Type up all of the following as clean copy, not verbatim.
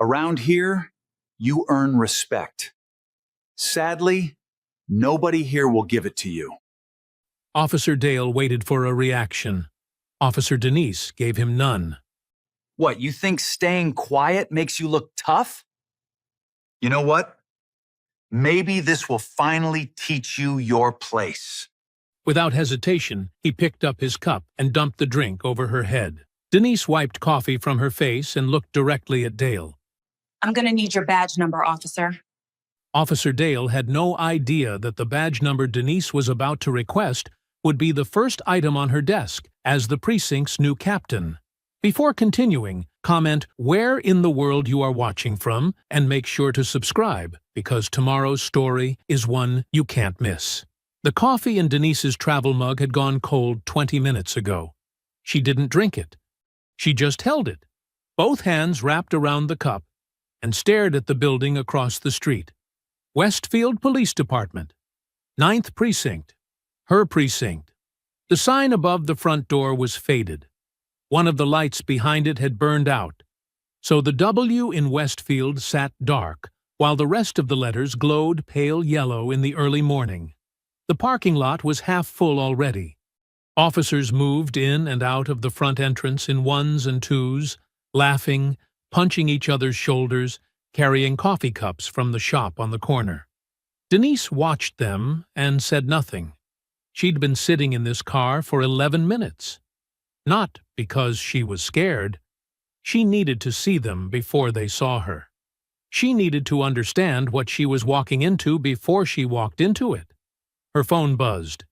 Around here, you earn respect. Sadly, nobody here will give it to you. Officer Dale waited for a reaction. Officer Denise gave him none. What, you think staying quiet makes you look tough? You know what? Maybe this will finally teach you your place. Without hesitation, he picked up his cup and dumped the drink over her head. Denise wiped coffee from her face and looked directly at Dale. I'm gonna need your badge number, officer. Officer Dale had no idea that the badge number Denise was about to request would be the first item on her desk as the precinct's new captain. Before continuing, comment where in the world you are watching from and make sure to subscribe because tomorrow's story is one you can't miss. The coffee in Denise's travel mug had gone cold 20 minutes ago. She didn't drink it. She just held it, both hands wrapped around the cup, and stared at the building across the street. Westfield Police Department. 9th Precinct. Her precinct. The sign above the front door was faded. One of the lights behind it had burned out, so the W in Westfield sat dark, while the rest of the letters glowed pale yellow in the early morning. The parking lot was half full already. Officers moved in and out of the front entrance in ones and twos, laughing, punching each other's shoulders, carrying coffee cups from the shop on the corner. Denise watched them and said nothing. She'd been sitting in this car for 11 minutes. Not because she was scared. She needed to see them before they saw her. She needed to understand what she was walking into before she walked into it. Her phone buzzed.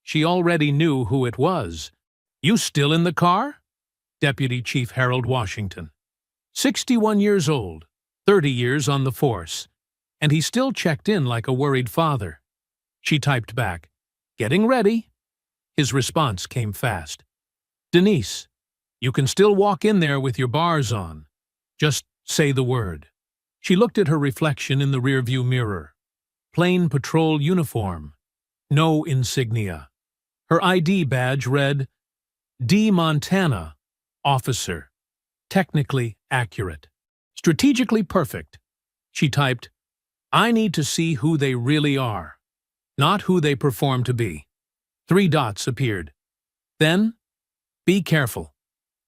She already knew who it was. "You still in the car?" Deputy Chief Harold Washington. 61 years old, 30 years on the force, and he still checked in like a worried father. She typed back, "Getting ready." His response came fast. "Denise, you can still walk in there with your bars on. Just say the word." She looked at her reflection in the rearview mirror. Plain patrol uniform. No insignia. Her ID badge read, D. Montana, Officer. Technically accurate. Strategically perfect. She typed, "I need to see who they really are, not who they perform to be." 3 dots appeared. Then, "Be careful."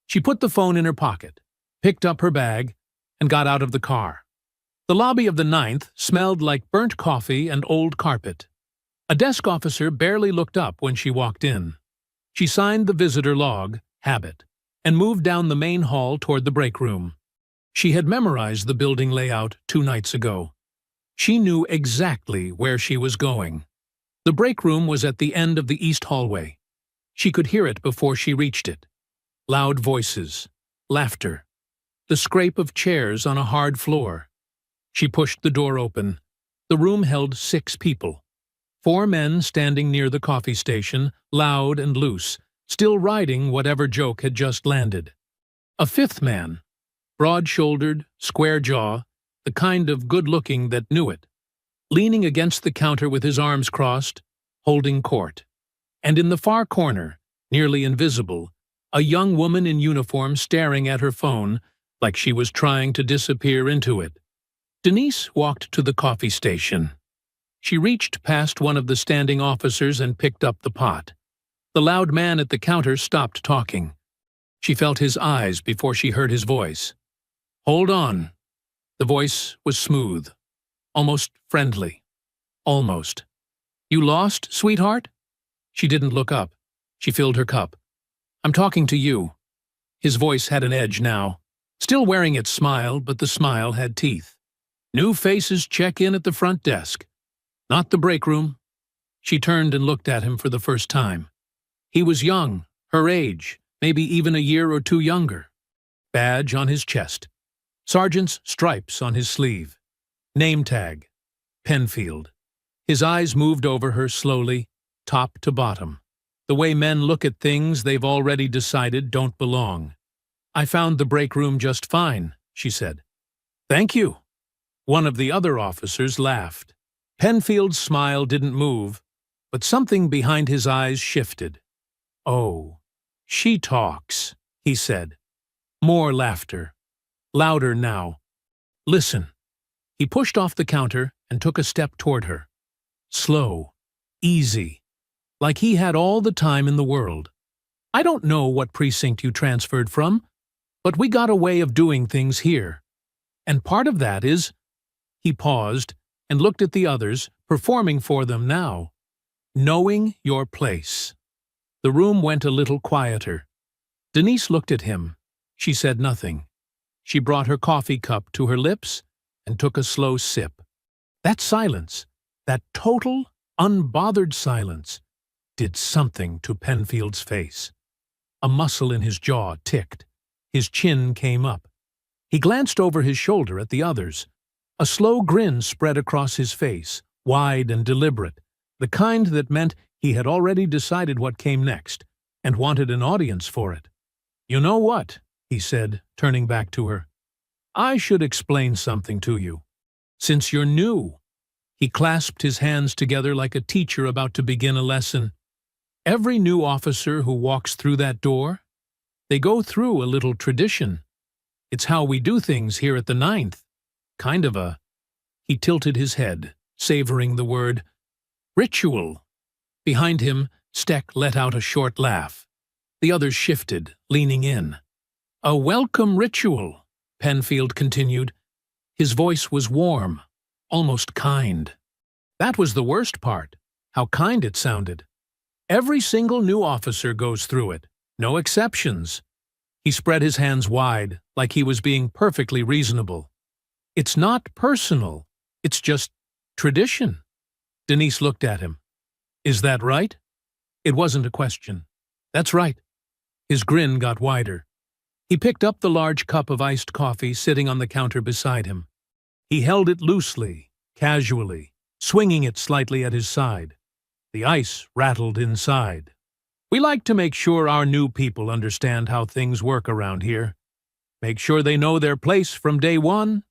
She put the phone in her pocket, picked up her bag, and got out of the car. The lobby of the 9th smelled like burnt coffee and old carpet. A desk officer barely looked up when she walked in. She signed the visitor log, habit, and moved down the main hall toward the break room. She had memorized the building layout 2 nights ago. She knew exactly where she was going. The break room was at the end of the east hallway. She could hear it before she reached it. Loud voices, laughter, the scrape of chairs on a hard floor. She pushed the door open. The room held 6 people. 4 men standing near the coffee station, loud and loose, still riding whatever joke had just landed. A 5th man, broad-shouldered, square jaw, the kind of good-looking that knew it, leaning against the counter with his arms crossed, holding court. And in the far corner, nearly invisible, a young woman in uniform staring at her phone like she was trying to disappear into it. Denise walked to the coffee station. She reached past one of the standing officers and picked up the pot. The loud man at the counter stopped talking. She felt his eyes before she heard his voice. "Hold on." The voice was smooth, almost friendly. Almost. "You lost, sweetheart?" She didn't look up. She filled her cup. "I'm talking to you." His voice had an edge now. Still wearing its smile, but the smile had teeth. "New faces check in at the front desk. Not the break room." She turned and looked at him for the first time. He was young, her age, maybe even a year or 2 younger. Badge on his chest. Sergeant's stripes on his sleeve. Name tag. Penfield. His eyes moved over her slowly, top to bottom. The way men look at things they've already decided don't belong. "I found the break room just fine," she said. "Thank you." One of the other officers laughed. Penfield's smile didn't move, but something behind his eyes shifted. "Oh, she talks," he said. More laughter. Louder now. Listen. He pushed off the counter and took a step toward her. Slow, easy, like he had all the time in the world. I don't know what precinct you transferred from, but we got a way of doing things here. And part of that is— He paused and looked at the others, performing for them now. Knowing your place. The room went a little quieter. Denise looked at him. She said nothing. She brought her coffee cup to her lips and took a slow sip. That silence, that total, unbothered silence, did something to Penfield's face. A muscle in his jaw ticked. His chin came up. He glanced over his shoulder at the others. A slow grin spread across his face, wide and deliberate, the kind that meant he had already decided what came next, and wanted an audience for it. "You know what?" he said, turning back to her. "I should explain something to you. Since you're new—" He clasped his hands together like a teacher about to begin a lesson. "Every new officer who walks through that door, they go through a little tradition. It's how we do things here at the 9th. Kind of a—" He tilted his head, savoring the word, "ritual." Behind him, Steck let out a short laugh. The others shifted, leaning in. "A welcome ritual," Penfield continued. His voice was warm, almost kind. That was the worst part, how kind it sounded. "Every single new officer goes through it, no exceptions." He spread his hands wide, like he was being perfectly reasonable. "It's not personal, it's just tradition." Denise looked at him. "Is that right?" It wasn't a question. "That's right." His grin got wider. He picked up the large cup of iced coffee sitting on the counter beside him. He held it loosely, casually, swinging it slightly at his side. The ice rattled inside. "We like to make sure our new people understand how things work around here. Make sure they know their place from day one."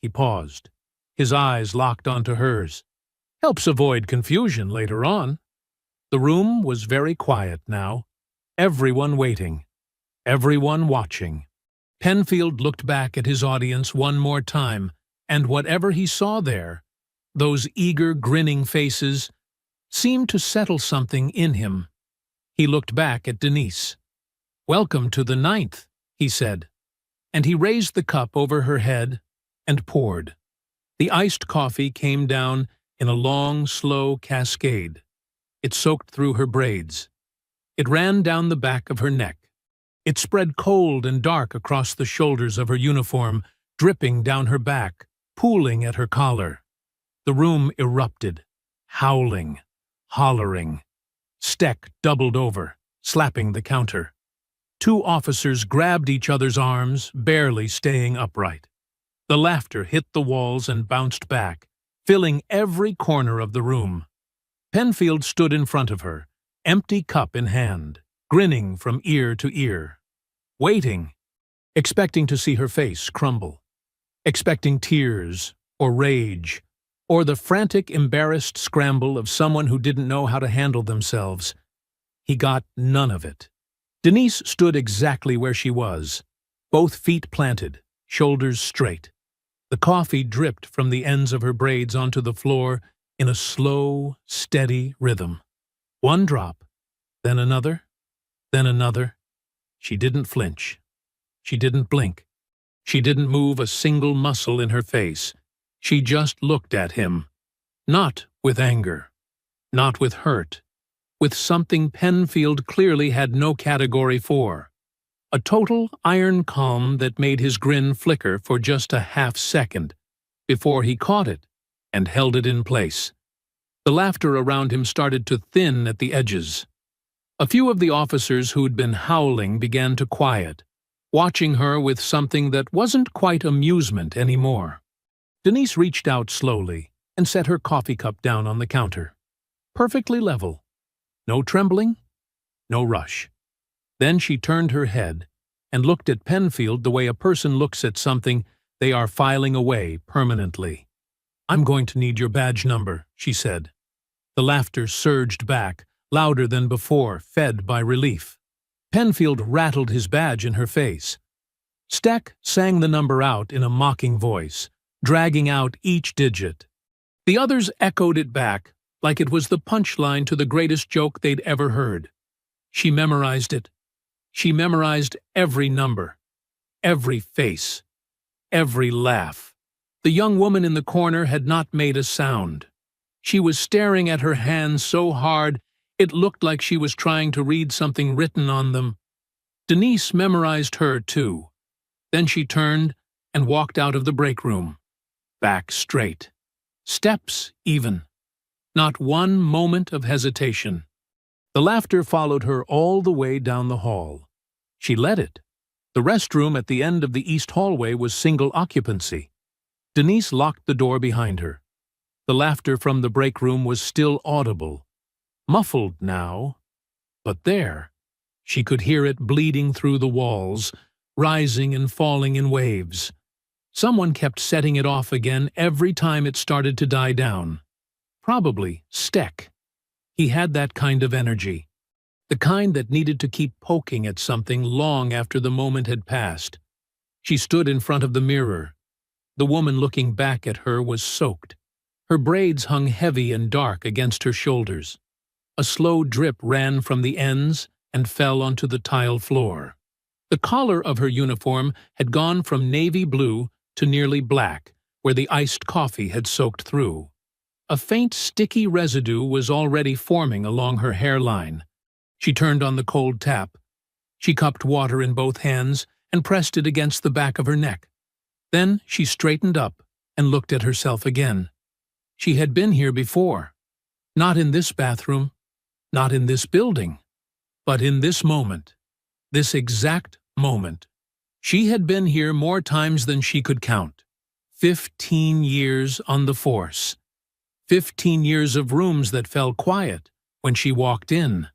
He paused. His eyes locked onto hers. "Helps avoid confusion later on." The room was very quiet now. Everyone waiting. Everyone watching. Penfield looked back at his audience one more time, and whatever he saw there, those eager, grinning faces, seemed to settle something in him. He looked back at Denise. "Welcome to the 9th," he said, and he raised the cup over her head and poured. The iced coffee came down in a long, slow cascade. It soaked through her braids. It ran down the back of her neck. It spread cold and dark across the shoulders of her uniform, dripping down her back, pooling at her collar. The room erupted, howling, hollering. Steck doubled over, slapping the counter. Two officers grabbed each other's arms, barely staying upright. The laughter hit the walls and bounced back, filling every corner of the room. Penfield stood in front of her, empty cup in hand, grinning from ear to ear. Waiting, expecting to see her face crumble. Expecting tears, or rage, or the frantic, embarrassed scramble of someone who didn't know how to handle themselves. He got none of it. Denise stood exactly where she was, both feet planted, shoulders straight. The coffee dripped from the ends of her braids onto the floor in a slow, steady rhythm. One drop, then another, then another. She didn't flinch. She didn't blink. She didn't move a single muscle in her face. She just looked at him. Not with anger. Not with hurt. With something Penfield clearly had no category for. A total iron calm that made his grin flicker for just a half-second before he caught it and held it in place. The laughter around him started to thin at the edges. A few of the officers who'd been howling began to quiet, watching her with something that wasn't quite amusement anymore. Denise reached out slowly and set her coffee cup down on the counter. Perfectly level. No trembling, no rush. Then she turned her head and looked at Penfield the way a person looks at something they are filing away permanently. "I'm going to need your badge number," she said. The laughter surged back, louder than before, fed by relief. Penfield rattled his badge in her face. Steck sang the number out in a mocking voice, dragging out each digit. The others echoed it back like it was the punchline to the greatest joke they'd ever heard. She memorized it. She memorized every number, every face, every laugh. The young woman in the corner had not made a sound. She was staring at her hands so hard it looked like she was trying to read something written on them. Denise memorized her, too. Then she turned and walked out of the break room. Back straight. Steps even. Not one moment of hesitation. The laughter followed her all the way down the hall. She led it. The restroom at the end of the east hallway was single occupancy. Denise locked the door behind her. The laughter from the break room was still audible. Muffled now, but there. She could hear it bleeding through the walls, rising and falling in waves. Someone kept setting it off again every time it started to die down. Probably Steck. He had that kind of energy. The kind that needed to keep poking at something long after the moment had passed. She stood in front of the mirror. The woman looking back at her was soaked. Her braids hung heavy and dark against her shoulders. A slow drip ran from the ends and fell onto the tile floor. The collar of her uniform had gone from navy blue to nearly black, where the iced coffee had soaked through. A faint sticky residue was already forming along her hairline. She turned on the cold tap. She cupped water in both hands and pressed it against the back of her neck. Then she straightened up and looked at herself again. She had been here before. Not in this bathroom, not in this building, but in this moment, this exact moment. She had been here more times than she could count. 15 years on the force. 15 years of rooms that fell quiet when she walked in.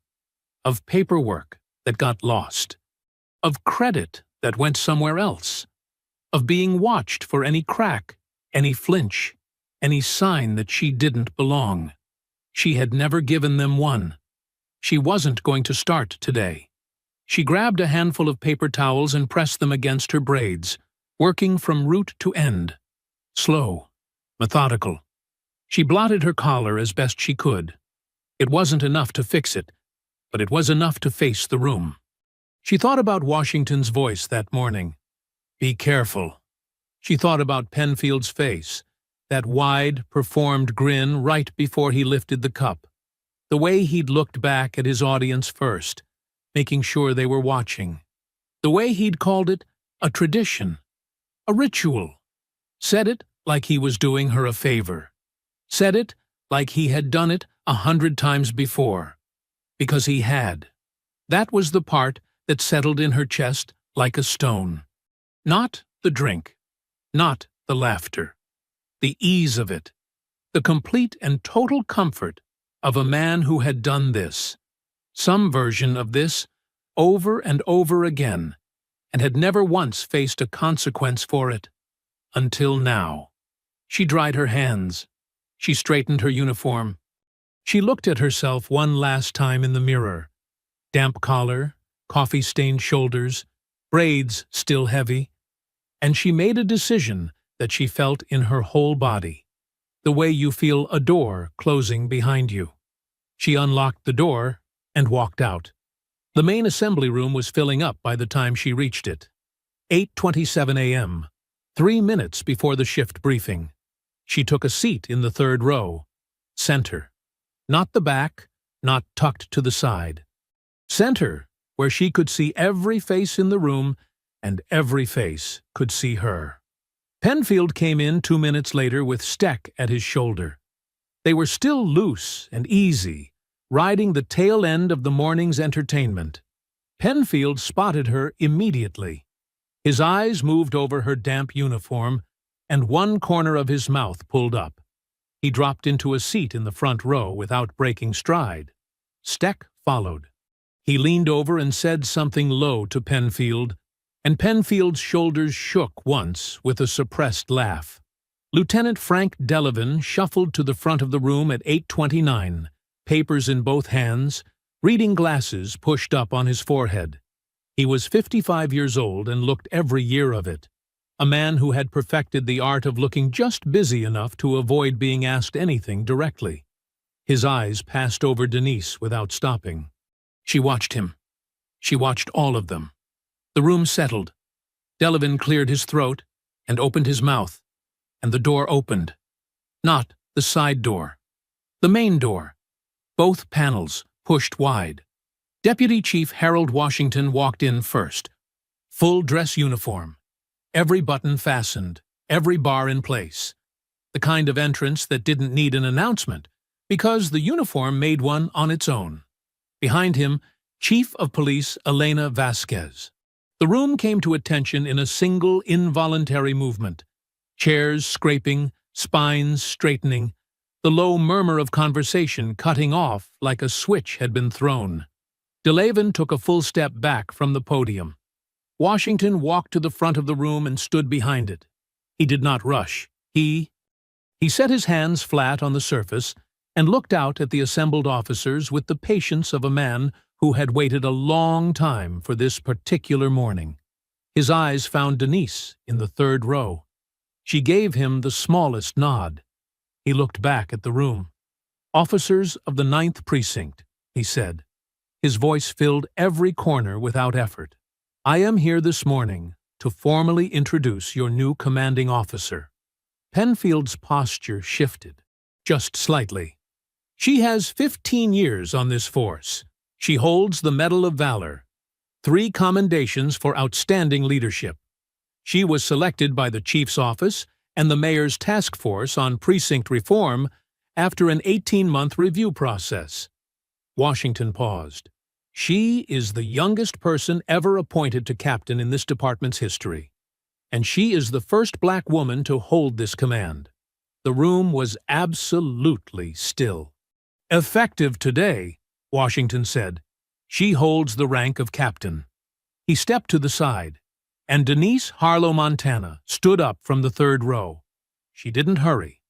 Of paperwork that got lost. Of credit that went somewhere else. Of being watched for any crack, any flinch, any sign that she didn't belong. She had never given them one. She wasn't going to start today. She grabbed a handful of paper towels and pressed them against her braids, working from root to end. Slow, methodical. She blotted her collar as best she could. It wasn't enough to fix it, but it was enough to face the room. She thought about Washington's voice that morning. Be careful. She thought about Penfield's face, that wide, performed grin right before he lifted the cup. The way he'd looked back at his audience first, making sure they were watching. The way he'd called it a tradition, a ritual. Said it like he was doing her a favor. Said it like he had done it 100 times before. Because he had. That was the part that settled in her chest like a stone. Not the drink. Not the laughter. The ease of it. The complete and total comfort of a man who had done this. Some version of this, over and over again, and had never once faced a consequence for it. Until now. She dried her hands. She straightened her uniform. She looked at herself one last time in the mirror. Damp collar, coffee-stained shoulders, braids still heavy. And she made a decision that she felt in her whole body. The way you feel a door closing behind you. She unlocked the door and walked out. The main assembly room was filling up by the time she reached it. 8:27 a.m., 3 minutes before the shift briefing. She took a seat in the third row. Center. Not the back, not tucked to the side. Center, where she could see every face in the room and every face could see her. Penfield came in 2 minutes later with Steck at his shoulder. They were still loose and easy, riding the tail end of the morning's entertainment. Penfield spotted her immediately. His eyes moved over her damp uniform, and one corner of his mouth pulled up. He dropped into a seat in the front row without breaking stride. Steck followed. He leaned over and said something low to Penfield, and Penfield's shoulders shook once with a suppressed laugh. Lieutenant Frank Delavan shuffled to the front of the room at 8:29, papers in both hands, reading glasses pushed up on his forehead. He was 55 years old and looked every year of it. A man who had perfected the art of looking just busy enough to avoid being asked anything directly. His eyes passed over Denise without stopping. She watched him. She watched all of them. The room settled. Delavan cleared his throat and opened his mouth, and the door opened. Not the side door. The main door. Both panels pushed wide. Deputy Chief Harold Washington walked in first. Full dress uniform. Every button fastened, every bar in place. The kind of entrance that didn't need an announcement, because the uniform made one on its own. Behind him, Chief of Police Elena Vasquez. The room came to attention in a single involuntary movement. Chairs scraping, spines straightening, the low murmur of conversation cutting off like a switch had been thrown. Delavan took a full step back from the podium. Washington walked to the front of the room and stood behind it. He did not rush. He set his hands flat on the surface and looked out at the assembled officers with the patience of a man who had waited a long time for this particular morning. His eyes found Denise in the third row. She gave him the smallest nod. He looked back at the room. "Officers of the 9th Precinct," he said. His voice filled every corner without effort. "I am here this morning to formally introduce your new commanding officer." Penfield's posture shifted, just slightly. "She has 15 years on this force. She holds the Medal of Valor, 3 commendations for outstanding leadership. She was selected by the Chief's office and the Mayor's task force on precinct reform after an 18-month review process." Washington paused. "She is the youngest person ever appointed to captain in this department's history, and she is the first black woman to hold this command." The room was absolutely still. "Effective today," Washington said. "She holds the rank of captain." He stepped to the side, and Denise Harlow Montana stood up from the third row. She didn't hurry.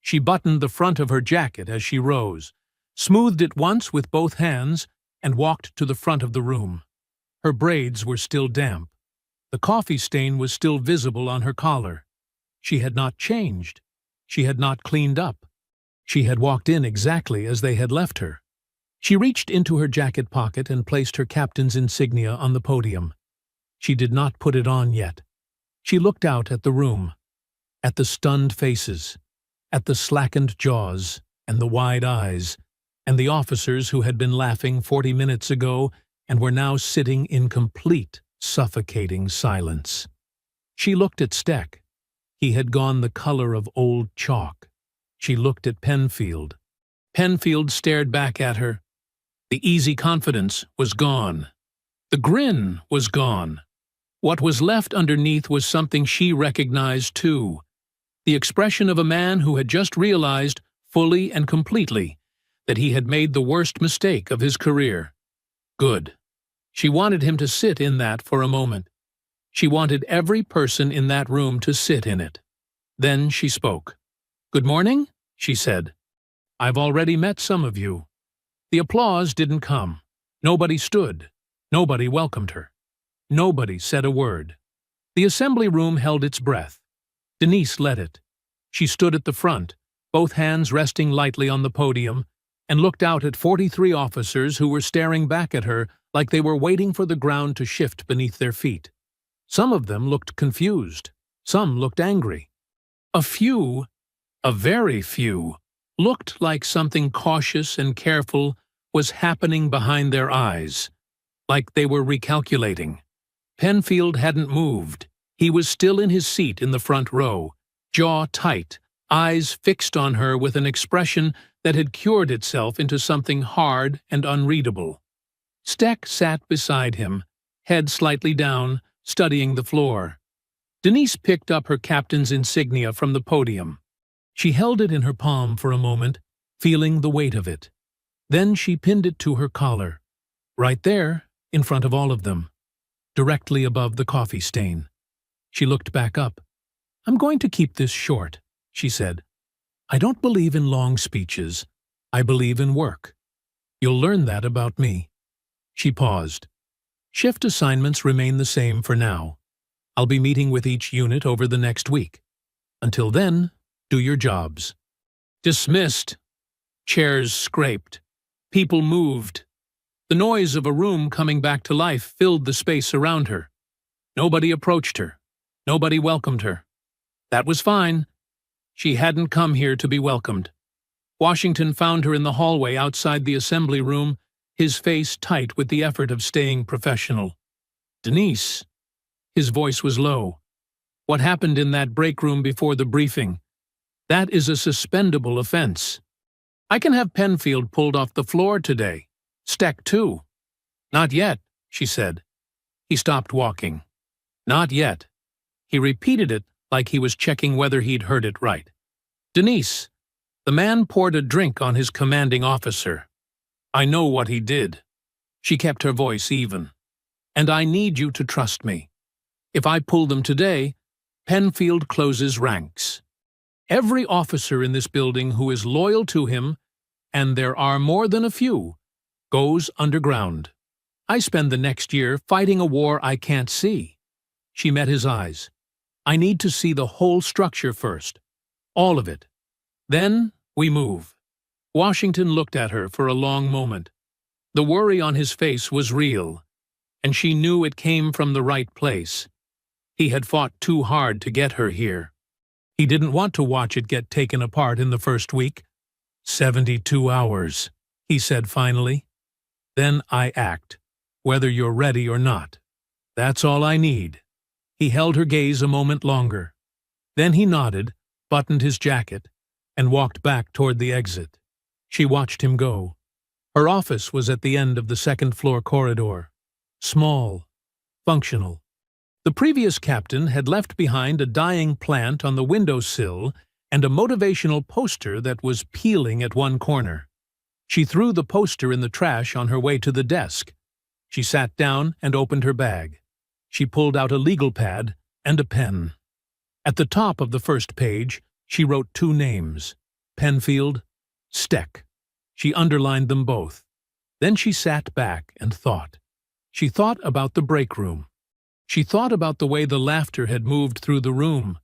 She buttoned the front of her jacket as she rose, smoothed it once with both hands, and walked to the front of the room. Her braids were still damp. The coffee stain was still visible on her collar. She had not changed. She had not cleaned up. She had walked in exactly as they had left her. She reached into her jacket pocket and placed her captain's insignia on the podium. She did not put it on yet. She looked out at the room, at the stunned faces, at the slackened jaws and the wide eyes, and the officers who had been laughing 40 minutes ago and were now sitting in complete, suffocating silence. She looked at Steck. He had gone the color of old chalk. She looked at Penfield. Penfield stared back at her. The easy confidence was gone. The grin was gone. What was left underneath was something she recognized too. The expression of a man who had just realized, fully and completely, that he had made the worst mistake of his career. Good. She wanted him to sit in that for a moment. She wanted every person in that room to sit in it. Then she spoke. "Good morning," she said. "I've already met some of you." The applause didn't come. Nobody stood. Nobody welcomed her. Nobody said a word. The assembly room held its breath. Denise led it. She stood at the front, both hands resting lightly on the podium, and looked out at 43 officers who were staring back at her like they were waiting for the ground to shift beneath their feet. Some of them looked confused. Some looked angry. A few, a very few, looked like something cautious and careful was happening behind their eyes, like they were recalculating. Penfield hadn't moved. He was still in his seat in the front row, jaw tight, eyes fixed on her with an expression that had cured itself into something hard and unreadable. Steck sat beside him, head slightly down, studying the floor. Denise picked up her captain's insignia from the podium. She held it in her palm for a moment, feeling the weight of it. Then she pinned it to her collar, right there, in front of all of them, directly above the coffee stain. She looked back up. "I'm going to keep this short," she said. "I don't believe in long speeches. I believe in work. You'll learn that about me." She paused. Shift assignments remain the same for now. I'll be meeting with each unit over the next week. Until then, do your jobs. Dismissed. Chairs scraped. People moved. The noise of a room coming back to life filled the space around her. Nobody approached her. Nobody welcomed her. That was fine. She hadn't come here to be welcomed. Washington found her in the hallway outside the assembly room, his face tight with the effort of staying professional. "Denise." His voice was low. "What happened in that break room before the briefing? That is a suspendable offense. I can have Penfield pulled off the floor today. Steck too." "Not yet," she said. He stopped walking. "Not yet." He repeated it like he was checking whether he'd heard it right. "Denise." The man poured a drink on his commanding officer. "I know what he did." She kept her voice even. "And I need you to trust me. If I pull them today, Penfield closes ranks. Every officer in this building who is loyal to him, and there are more than a few, goes underground. I spend the next year fighting a war I can't see." She met his eyes. "I need to see the whole structure first. All of it. Then we move." Washington looked at her for a long moment. The worry on his face was real, and she knew it came from the right place. He had fought too hard to get her here. He didn't want to watch it get taken apart in the first week. 72 hours, he said finally. "Then I act, whether you're ready or not. That's all I need." He held her gaze a moment longer. Then he nodded, buttoned his jacket, and walked back toward the exit. She watched him go. Her office was at the end of the second-floor corridor. Small, functional. The previous captain had left behind a dying plant on the windowsill and a motivational poster that was peeling at one corner. She threw the poster in the trash on her way to the desk. She sat down and opened her bag. She pulled out a legal pad and a pen. At the top of the first page, she wrote two names, Penfield, Steck. She underlined them both. Then she sat back and thought. She thought about the break room. She thought about the way the laughter had moved through the room.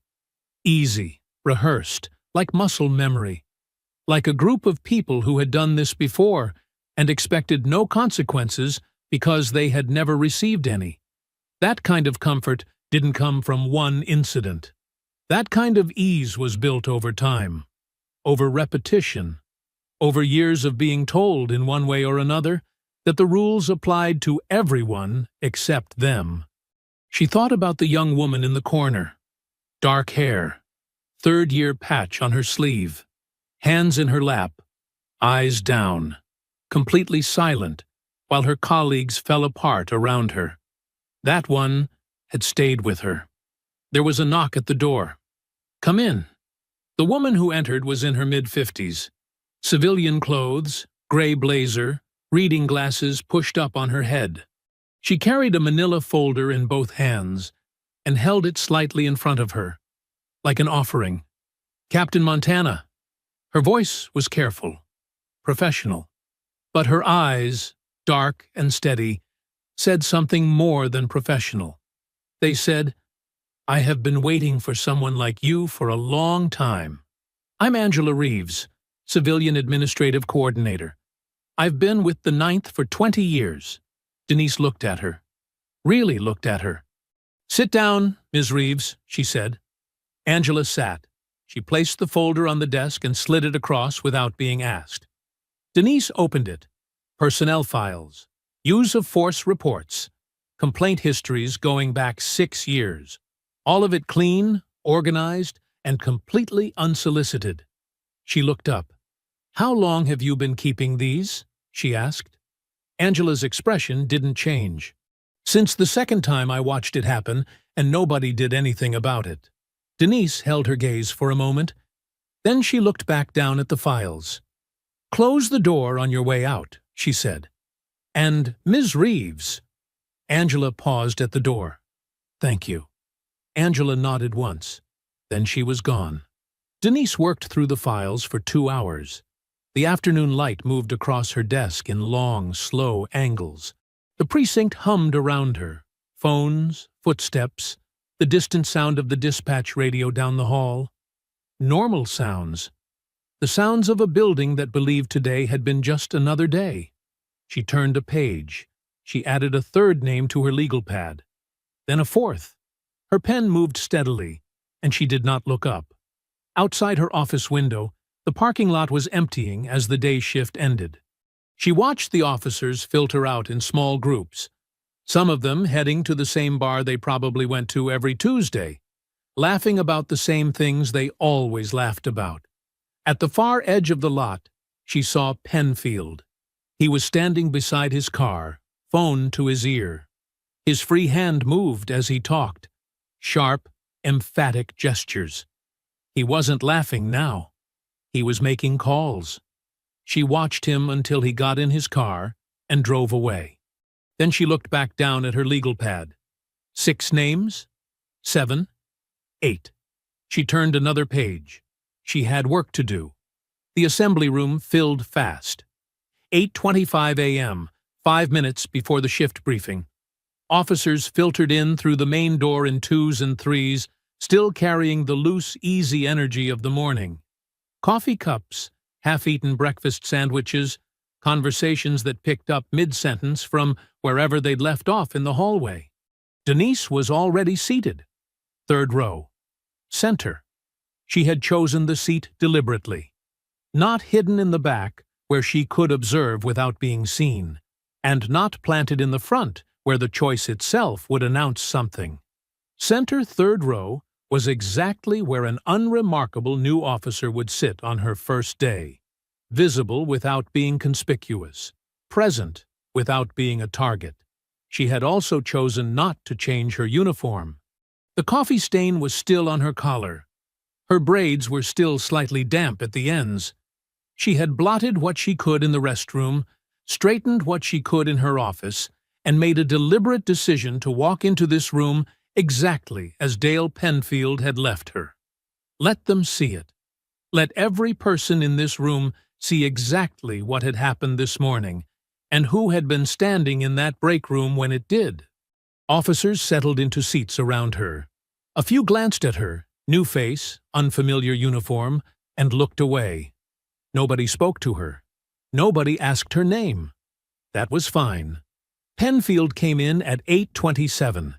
Easy, rehearsed, like muscle memory. Like a group of people who had done this before and expected no consequences because they had never received any. That kind of comfort didn't come from one incident. That kind of ease was built over time, over repetition, over years of being told in one way or another that the rules applied to everyone except them. She thought about the young woman in the corner. Dark hair, third-year patch on her sleeve, hands in her lap, eyes down, completely silent, while her colleagues fell apart around her. That one had stayed with her. There was a knock at the door. "Come in." The woman who entered was in her mid-50s. Civilian clothes, gray blazer, reading glasses pushed up on her head. She carried a manila folder in both hands and held it slightly in front of her, like an offering. "Captain Montana." Her voice was careful, professional, but her eyes, dark and steady, said something more than professional. They said, "I have been waiting for someone like you for a long time. I'm Angela Reeves, Civilian Administrative Coordinator. I've been with the 9th for 20 years. Denise looked at her. Really looked at her. "Sit down, Ms. Reeves," she said. Angela sat. She placed the folder on the desk and slid it across without being asked. Denise opened it. Personnel files. Use of force reports. Complaint histories going back 6 years. All of it clean, organized, and completely unsolicited. She looked up. "How long have you been keeping these?" she asked. Angela's expression didn't change. "Since the second time I watched it happen, and nobody did anything about it." Denise held her gaze for a moment. Then she looked back down at the files. "Close the door on your way out," she said. "And Ms. Reeves." Angela paused at the door. "Thank you." Angela nodded once. Then she was gone. Denise worked through the files for 2 hours. The afternoon light moved across her desk in long, slow angles. The precinct hummed around her. Phones, footsteps, the distant sound of the dispatch radio down the hall. Normal sounds. The sounds of a building that believed today had been just another day. She turned a page. She added a third name to her legal pad. Then a fourth. Her pen moved steadily, and she did not look up. Outside her office window, the parking lot was emptying as the day shift ended. She watched the officers filter out in small groups, some of them heading to the same bar they probably went to every Tuesday, laughing about the same things they always laughed about. At the far edge of the lot, she saw Penfield. He was standing beside his car, phone to his ear. His free hand moved as he talked, sharp, emphatic gestures. He wasn't laughing now. He was making calls. She watched him until he got in his car and drove away. Then she looked back down at her legal pad. 6 names? 7? 8. She turned another page. She had work to do. The assembly room filled fast. 8:25 a.m., 5 minutes before the shift briefing. Officers filtered in through the main door in 2s and 3s, still carrying the loose, easy energy of the morning. Coffee cups, half-eaten breakfast sandwiches, conversations that picked up mid-sentence from wherever they'd left off in the hallway. Denise was already seated. 3rd row. Center. She had chosen the seat deliberately. Not hidden in the back, where she could observe without being seen, and not planted in the front, where the choice itself would announce something. Center 3rd row was exactly where an unremarkable new officer would sit on her first day, visible without being conspicuous, present without being a target. She had also chosen not to change her uniform. The coffee stain was still on her collar. Her braids were still slightly damp at the ends. She had blotted what she could in the restroom, straightened what she could in her office, and made a deliberate decision to walk into this room exactly as Dale Penfield had left her. Let them see it. Let every person in this room see exactly what had happened this morning, and who had been standing in that break room when it did. Officers settled into seats around her. A few glanced at her, new face, unfamiliar uniform, and looked away. Nobody spoke to her. Nobody asked her name. That was fine. Penfield came in at 8:27.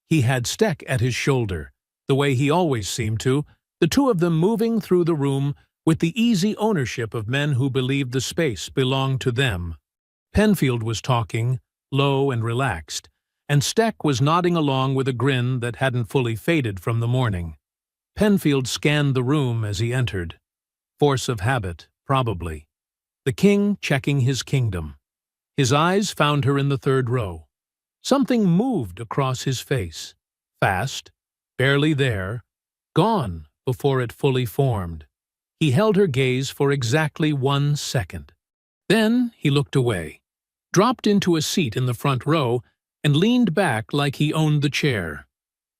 He had Steck at his shoulder, the way he always seemed to, the two of them moving through the room with the easy ownership of men who believed the space belonged to them. Penfield was talking, low and relaxed, and Steck was nodding along with a grin that hadn't fully faded from the morning. Penfield scanned the room as he entered. Force of habit, probably. The king checking his kingdom. His eyes found her in the 3rd row. Something moved across his face. Fast, barely there, gone before it fully formed. He held her gaze for exactly 1 second. Then he looked away, dropped into a seat in the front row, and leaned back like he owned the chair.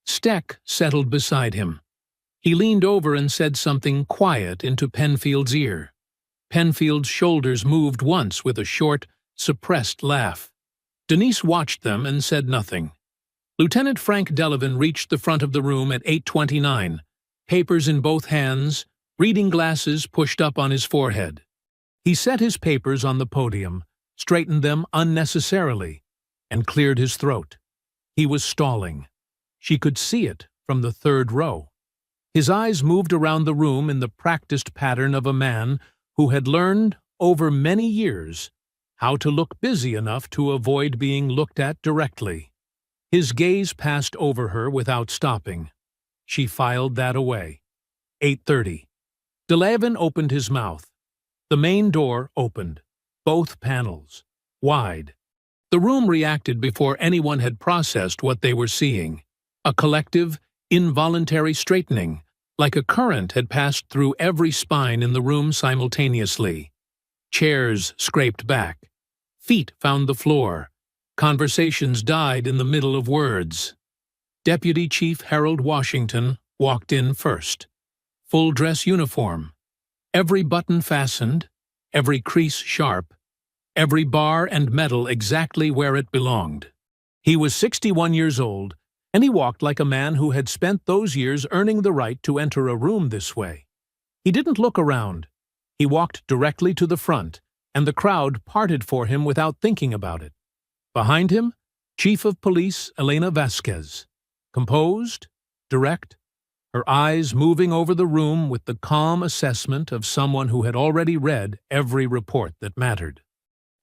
Steck settled beside him. He leaned over and said something quiet into Penfield's ear. Penfield's shoulders moved once with a short, suppressed laugh. Denise watched them and said nothing. Lieutenant Frank Delavan reached the front of the room at 8:29, papers in both hands, reading glasses pushed up on his forehead. He set his papers on the podium, straightened them unnecessarily, and cleared his throat. He was stalling. She could see it from the 3rd row. His eyes moved around the room in the practiced pattern of a man who had learned, over many years, how to look busy enough to avoid being looked at directly. His gaze passed over her without stopping. She filed that away. 8:30. Delavan opened his mouth. The main door opened. Both panels. Wide. The room reacted before anyone had processed what they were seeing. A collective, involuntary straightening, like a current had passed through every spine in the room simultaneously. Chairs scraped back. Feet found the floor. Conversations died in the middle of words. Deputy Chief Harold Washington walked in first. Full-dress uniform. Every button fastened, every crease sharp, every bar and medal exactly where it belonged. He was 61 years old, and he walked like a man who had spent those years earning the right to enter a room this way. He didn't look around. He walked directly to the front, and the crowd parted for him without thinking about it. Behind him, Chief of Police Elena Vasquez, composed, direct, her eyes moving over the room with the calm assessment of someone who had already read every report that mattered.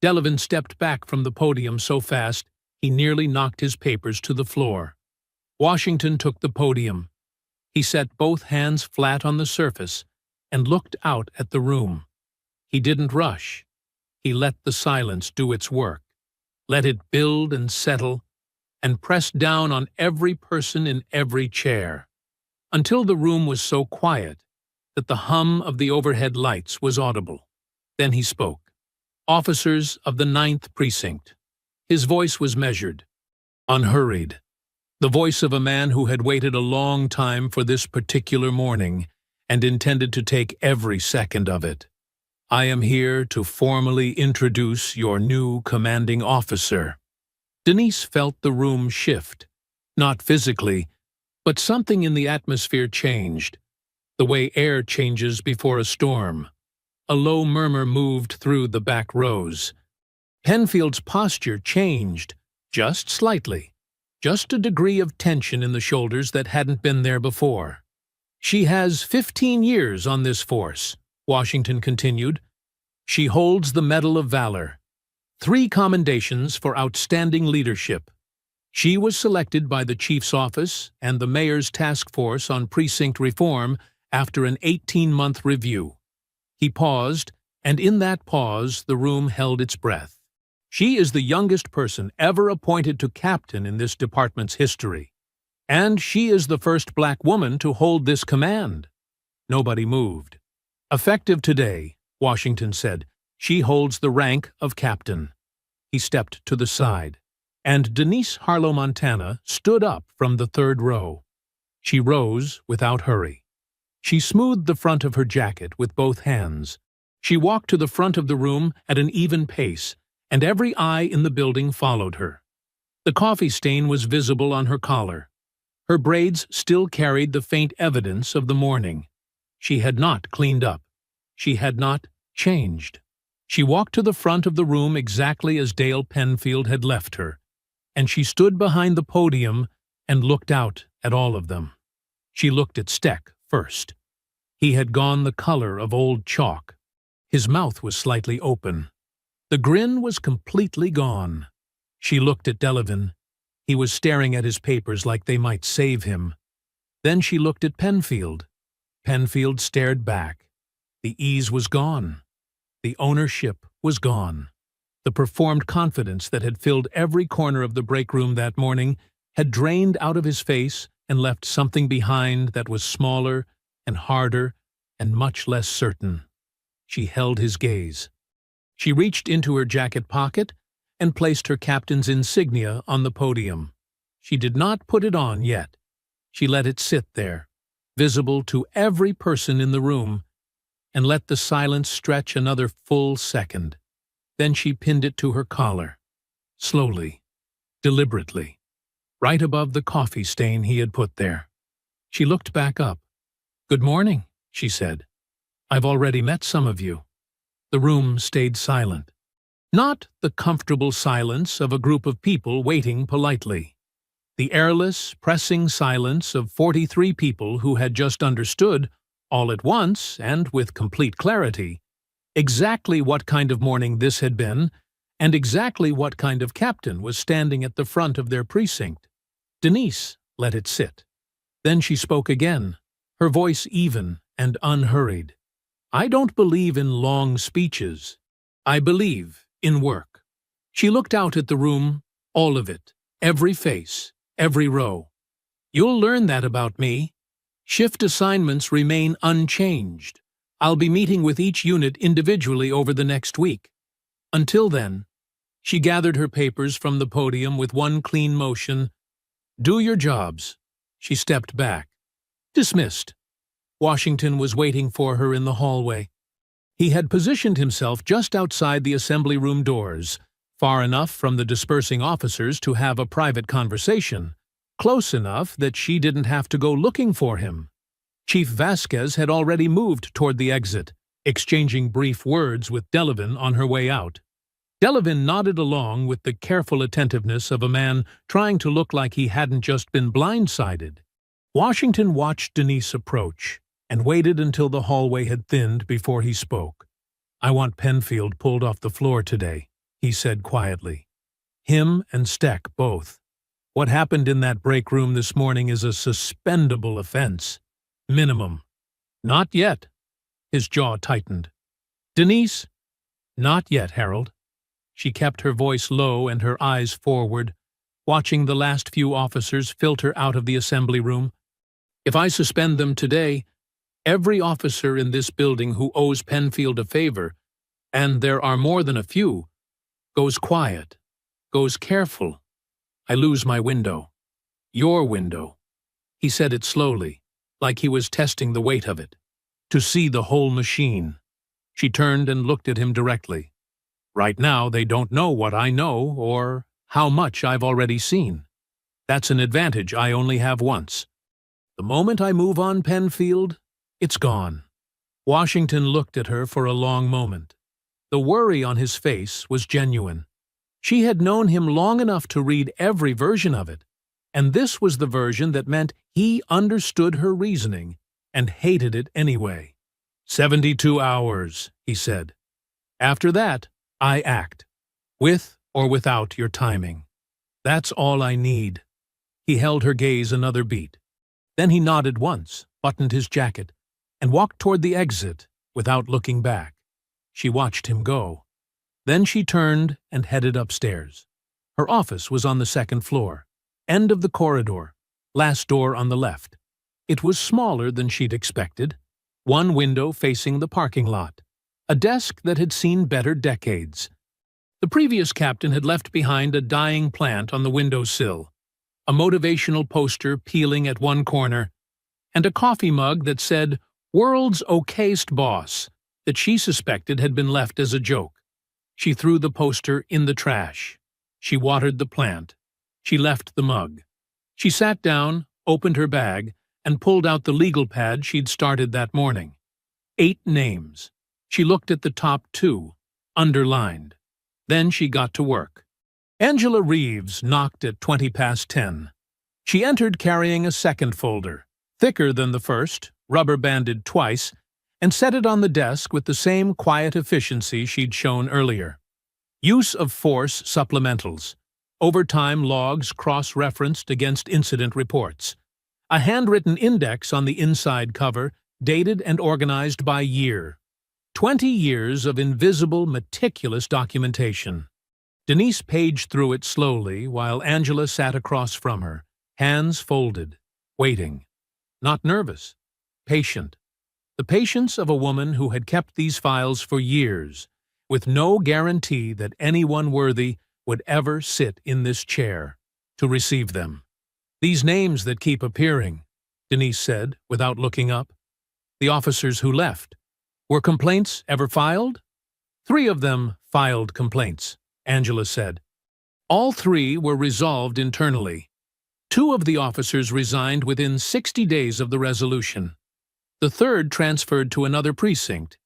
Delavan stepped back from the podium so fast he nearly knocked his papers to the floor. Washington took the podium. He set both hands flat on the surface and looked out at the room. He didn't rush. He let the silence do its work, let it build and settle, and press down on every person in every chair, until the room was so quiet that the hum of the overhead lights was audible. Then he spoke. Officers of the 9th Precinct. His voice was measured, unhurried, the voice of a man who had waited a long time for this particular morning and intended to take every second of it. I am here to formally introduce your new commanding officer. Denise felt the room shift, not physically, but something in the atmosphere changed, the way air changes before a storm. A low murmur moved through the back rows. Penfield's posture changed, just slightly, just a degree of tension in the shoulders that hadn't been there before. She has 15 years on this force, Washington continued. She holds the Medal of Valor, 3 commendations for outstanding leadership. She was selected by the Chief's Office and the Mayor's Task Force on Precinct Reform after an 18-month review. He paused, and in that pause the room held its breath. She is the youngest person ever appointed to captain in this department's history, and she is the first black woman to hold this command. Nobody moved. Effective today, Washington said, she holds the rank of captain. He stepped to the side, and Denise Harlow Montana stood up from the 3rd row. She rose without hurry. She smoothed the front of her jacket with both hands. She walked to the front of the room at an even pace, and every eye in the building followed her. The coffee stain was visible on her collar. Her braids still carried the faint evidence of the morning. She had not cleaned up. She had not changed. She walked to the front of the room exactly as Dale Penfield had left her, and she stood behind the podium and looked out at all of them. She looked at Steck first. He had gone the color of old chalk. His mouth was slightly open. The grin was completely gone. She looked at Delavan. He was staring at his papers like they might save him. Then she looked at Penfield. Penfield stared back. The ease was gone. The ownership was gone. The performed confidence that had filled every corner of the break room that morning had drained out of his face and left something behind that was smaller and harder and much less certain. She held his gaze. She reached into her jacket pocket and placed her captain's insignia on the podium. She did not put it on yet. She let it sit there, visible to every person in the room, and let the silence stretch another full second. Then she pinned it to her collar, slowly, deliberately, right above the coffee stain he had put there. She looked back up. "Good morning," she said. "I've already met some of you." The room stayed silent. Not the comfortable silence of a group of people waiting politely. The airless, pressing silence of 43 people who had just understood, all at once and with complete clarity, exactly what kind of morning this had been and exactly what kind of captain was standing at the front of their precinct. Denise let it sit. Then she spoke again, her voice even and unhurried. "I don't believe in long speeches. I believe in work." She looked out at the room, all of it, every face, every row. "You'll learn that about me. Shift assignments remain unchanged. I'll be meeting with each unit individually over the next week. Until then," she gathered her papers from the podium with one clean motion, "do your jobs." She stepped back. Dismissed. Washington was waiting for her in the hallway. He had positioned himself just outside the assembly room doors, far enough from the dispersing officers to have a private conversation, close enough that she didn't have to go looking for him. Chief Vasquez had already moved toward the exit, exchanging brief words with Delavan on her way out. Delavan nodded along with the careful attentiveness of a man trying to look like he hadn't just been blindsided. Washington watched Denise approach and waited until the hallway had thinned before he spoke. "I want Penfield pulled off the floor today," he said quietly. "Him and Steck both. What happened in that break room this morning is a suspendable offense. Minimum." "Not yet." His jaw tightened. "Denise?" "Not yet, Harold." She kept her voice low and her eyes forward, watching the last few officers filter out of the assembly room. "If I suspend them today, every officer in this building who owes Penfield a favor, and there are more than a few, goes quiet, goes careful. I lose my window. Your window." He said it slowly, like he was testing the weight of it. "To see the whole machine." She turned and looked at him directly. "Right now, they don't know what I know or how much I've already seen. That's an advantage I only have once. The moment I move on Penfield, it's gone." Washington looked at her for a long moment. The worry on his face was genuine. She had known him long enough to read every version of it, and this was the version that meant he understood her reasoning and hated it anyway. 72 hours, he said. "After that, I act, with or without your timing. That's all I need." He held her gaze another beat. Then he nodded once, buttoned his jacket, and walked toward the exit without looking back. She watched him go. Then she turned and headed upstairs. Her office was on the second floor, end of the corridor, last door on the left. It was smaller than she'd expected, one window facing the parking lot, a desk that had seen better decades. The previous captain had left behind a dying plant on the windowsill, a motivational poster peeling at one corner, and a coffee mug that said, "World's okayest boss," that she suspected had been left as a joke. She threw the poster in the trash. She watered the plant. She left the mug. She sat down, opened her bag, and pulled out the legal pad she'd started that morning. 8 names. She looked at the top 2, underlined. Then she got to work. Angela Reeves knocked at 10:20. She entered carrying a second folder, thicker than the first, rubber-banded twice, and set it on the desk with the same quiet efficiency she'd shown earlier. Use of force supplementals, overtime logs cross-referenced against incident reports, a handwritten index on the inside cover, dated and organized by year. 20 years of invisible, meticulous documentation. Denise paged through it slowly while Angela sat across from her, hands folded, waiting. Not nervous, patient. The patience of a woman who had kept these files for years, with no guarantee that anyone worthy would ever sit in this chair to receive them. "These names that keep appearing," Denise said, without looking up. "The officers who left. Were complaints ever filed?" 3 of them filed complaints, Angela said. All 3 were resolved internally. 2 of the officers resigned within 60 days of the resolution. The 3rd transferred to another precinct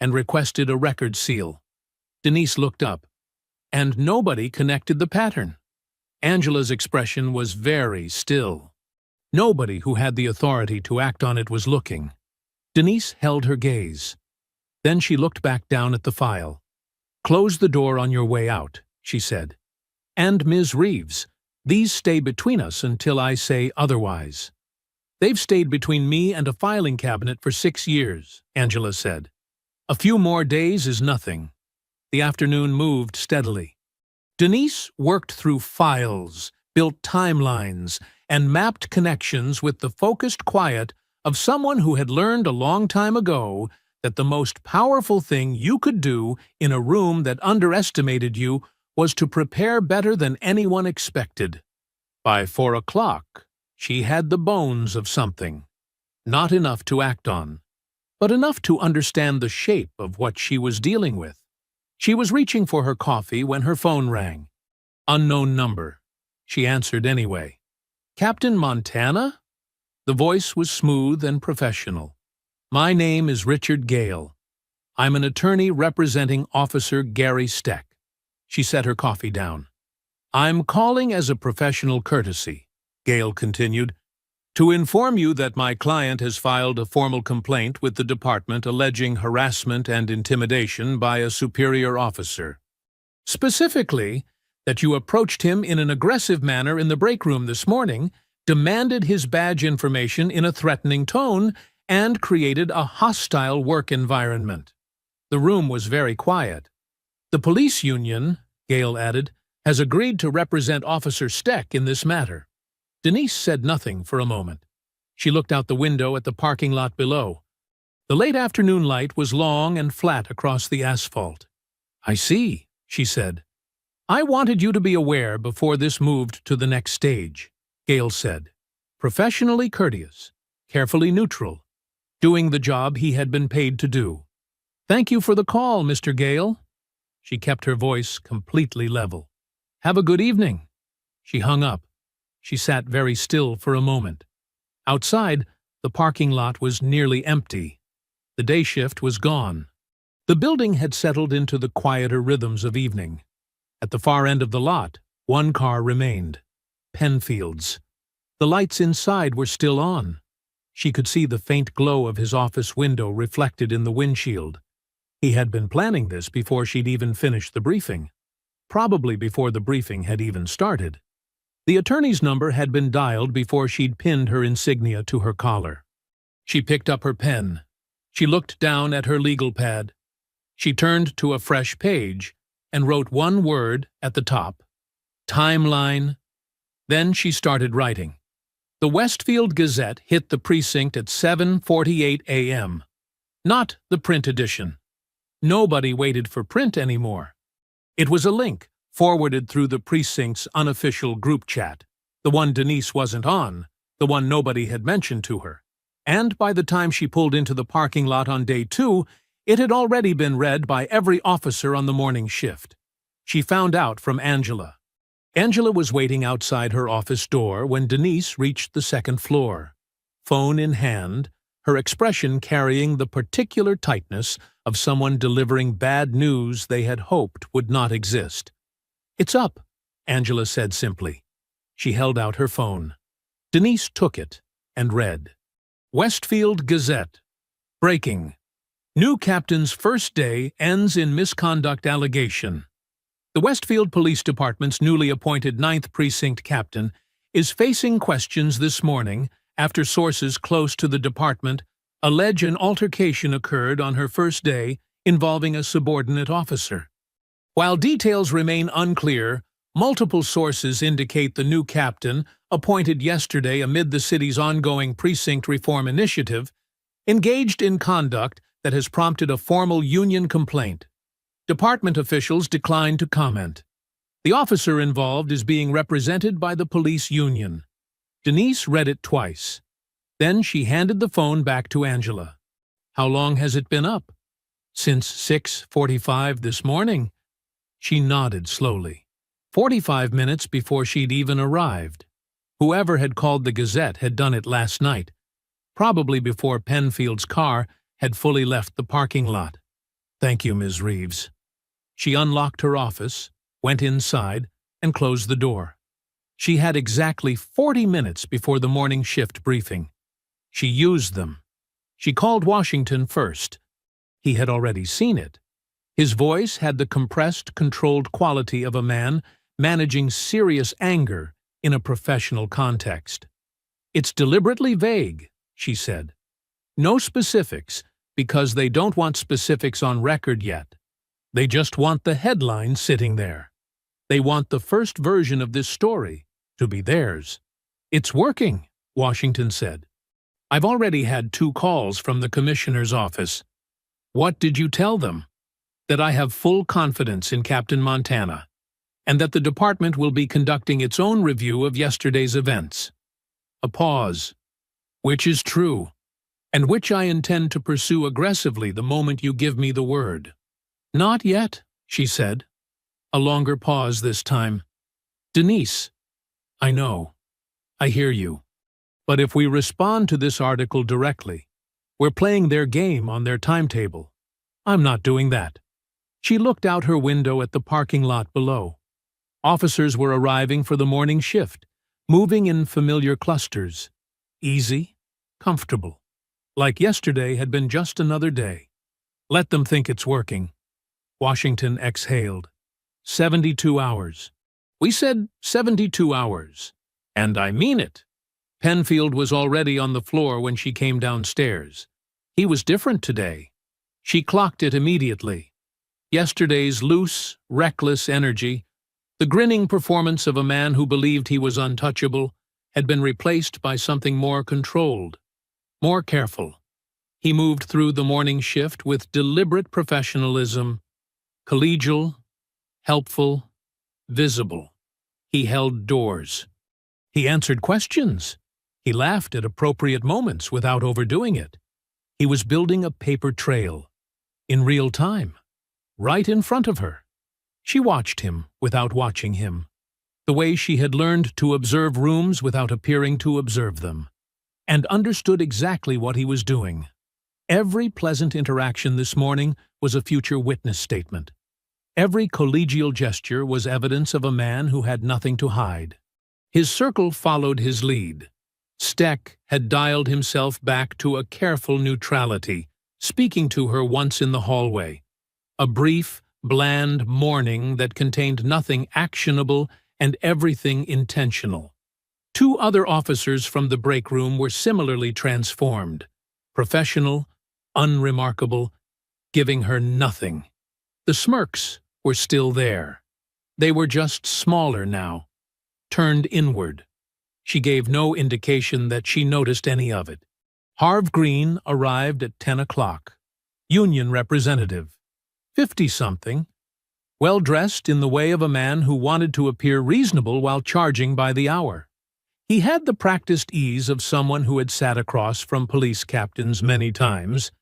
and requested a record seal. Denise looked up, and nobody connected the pattern. Angela's expression was very still. Nobody who had the authority to act on it was looking. Denise held her gaze. Then she looked back down at the file. "Close the door on your way out," she said. "And Ms. Reeves, these stay between us until I say otherwise." "They've stayed between me and a filing cabinet for 6 years, Angela said. "A few more days is nothing." The afternoon moved steadily. Denise worked through files, built timelines, and mapped connections with the focused quiet of someone who had learned a long time ago that the most powerful thing you could do in a room that underestimated you was to prepare better than anyone expected. By 4 o'clock, she had the bones of something. Not enough to act on, but enough to understand the shape of what she was dealing with. She was reaching for her coffee when her phone rang. Unknown number. She answered anyway. Captain Montana? The voice was smooth and professional. My name is Richard Gale. I'm an attorney representing Officer Gary Steck. She set her coffee down. I'm calling as a professional courtesy, Gale continued, to inform you that my client has filed a formal complaint with the department alleging harassment and intimidation by a superior officer. Specifically, that you approached him in an aggressive manner in the break room this morning, demanded his badge information in a threatening tone, and created a hostile work environment. The room was very quiet. The police union, Gale added, has agreed to represent Officer Steck in this matter. Denise said nothing for a moment. She looked out the window at the parking lot below. The late afternoon light was long and flat across the asphalt. I see, she said. I wanted you to be aware before this moved to the next stage, Gale said. Professionally courteous, carefully neutral, doing the job he had been paid to do. Thank you for the call, Mr. Gale. She kept her voice completely level. Have a good evening. She hung up. She sat very still for a moment. Outside, the parking lot was nearly empty. The day shift was gone. The building had settled into the quieter rhythms of evening. At the far end of the lot, one car remained. Penfield's. The lights inside were still on. She could see the faint glow of his office window reflected in the windshield. He had been planning this before she'd even finished the briefing. Probably before the briefing had even started. The attorney's number had been dialed before she'd pinned her insignia to her collar. She picked up her pen. She looked down at her legal pad. She turned to a fresh page and wrote one word at the top. Timeline. Then she started writing. The Westfield Gazette hit the precinct at 7:48 a.m. Not the print edition. Nobody waited for print anymore. It was a link forwarded through the precinct's unofficial group chat, the one Denise wasn't on, the one nobody had mentioned to her. And by the time she pulled into the parking lot on day 2, it had already been read by every officer on the morning shift. She found out from Angela. Angela was waiting outside her office door when Denise reached the second floor. Phone in hand, her expression carrying the particular tightness of someone delivering bad news they had hoped would not exist. It's up, Angela said simply. She held out her phone. Denise took it and read. Westfield Gazette. Breaking. New captain's first day ends in misconduct allegation. The Westfield Police Department's newly appointed 9th Precinct captain is facing questions this morning after sources close to the department allege an altercation occurred on her first day involving a subordinate officer. While details remain unclear, multiple sources indicate the new captain, appointed yesterday amid the city's ongoing precinct reform initiative, engaged in conduct that has prompted a formal union complaint. Department officials declined to comment. The officer involved is being represented by the police union. Denise read it twice. Then she handed the phone back to Angela. How long has it been up? Since 6:45 this morning. She nodded slowly. 45 minutes before she'd even arrived. Whoever had called the Gazette had done it last night, probably before Penfield's car had fully left the parking lot. Thank you, Ms. Reeves. She unlocked her office, went inside, and closed the door. She had exactly 40 minutes before the morning shift briefing. She used them. She called Washington first. He had already seen it. His voice had the compressed, controlled quality of a man managing serious anger in a professional context. It's deliberately vague, she said. No specifics, because they don't want specifics on record yet. They just want the headline sitting there. They want the first version of this story to be theirs. It's working, Washington said. I've already had 2 calls from the commissioner's office. What did you tell them? That I have full confidence in Captain Montana, and that the department will be conducting its own review of yesterday's events. A pause. Which is true. and which I intend to pursue aggressively the moment you give me the word." "Not yet," she said. A longer pause this time. "Denise, I know. I hear you. But if we respond to this article directly, we're playing their game on their timetable. I'm not doing that." She looked out her window at the parking lot below. Officers were arriving for the morning shift, moving in familiar clusters. Easy, comfortable. Like yesterday had been just another day. Let them think it's working. Washington exhaled. 72 hours. We said 72 hours. And I mean it. Penfield was already on the floor when she came downstairs. He was different today. She clocked it immediately. Yesterday's loose, reckless energy, the grinning performance of a man who believed he was untouchable, had been replaced by something more controlled, more careful. He moved through the morning shift with deliberate professionalism, collegial, helpful, visible. He held doors. He answered questions. He laughed at appropriate moments without overdoing it. He was building a paper trail, in real time, right in front of her. She watched him without watching him, the way she had learned to observe rooms without appearing to observe them, and understood exactly what he was doing. Every pleasant interaction this morning was a future witness statement. Every collegial gesture was evidence of a man who had nothing to hide. His circle followed his lead. Steck had dialed himself back to a careful neutrality, speaking to her once in the hallway. A brief, bland morning that contained nothing actionable and everything intentional. Two other officers from the break room were similarly transformed, professional, unremarkable, giving her nothing. The smirks were still there. They were just smaller now, turned inward. She gave no indication that she noticed any of it. Harv Green arrived at 10 o'clock. Union representative. 50-something. Well-dressed in the way of a man who wanted to appear reasonable while charging by the hour. He had the practiced ease of someone who had sat across from police captains many times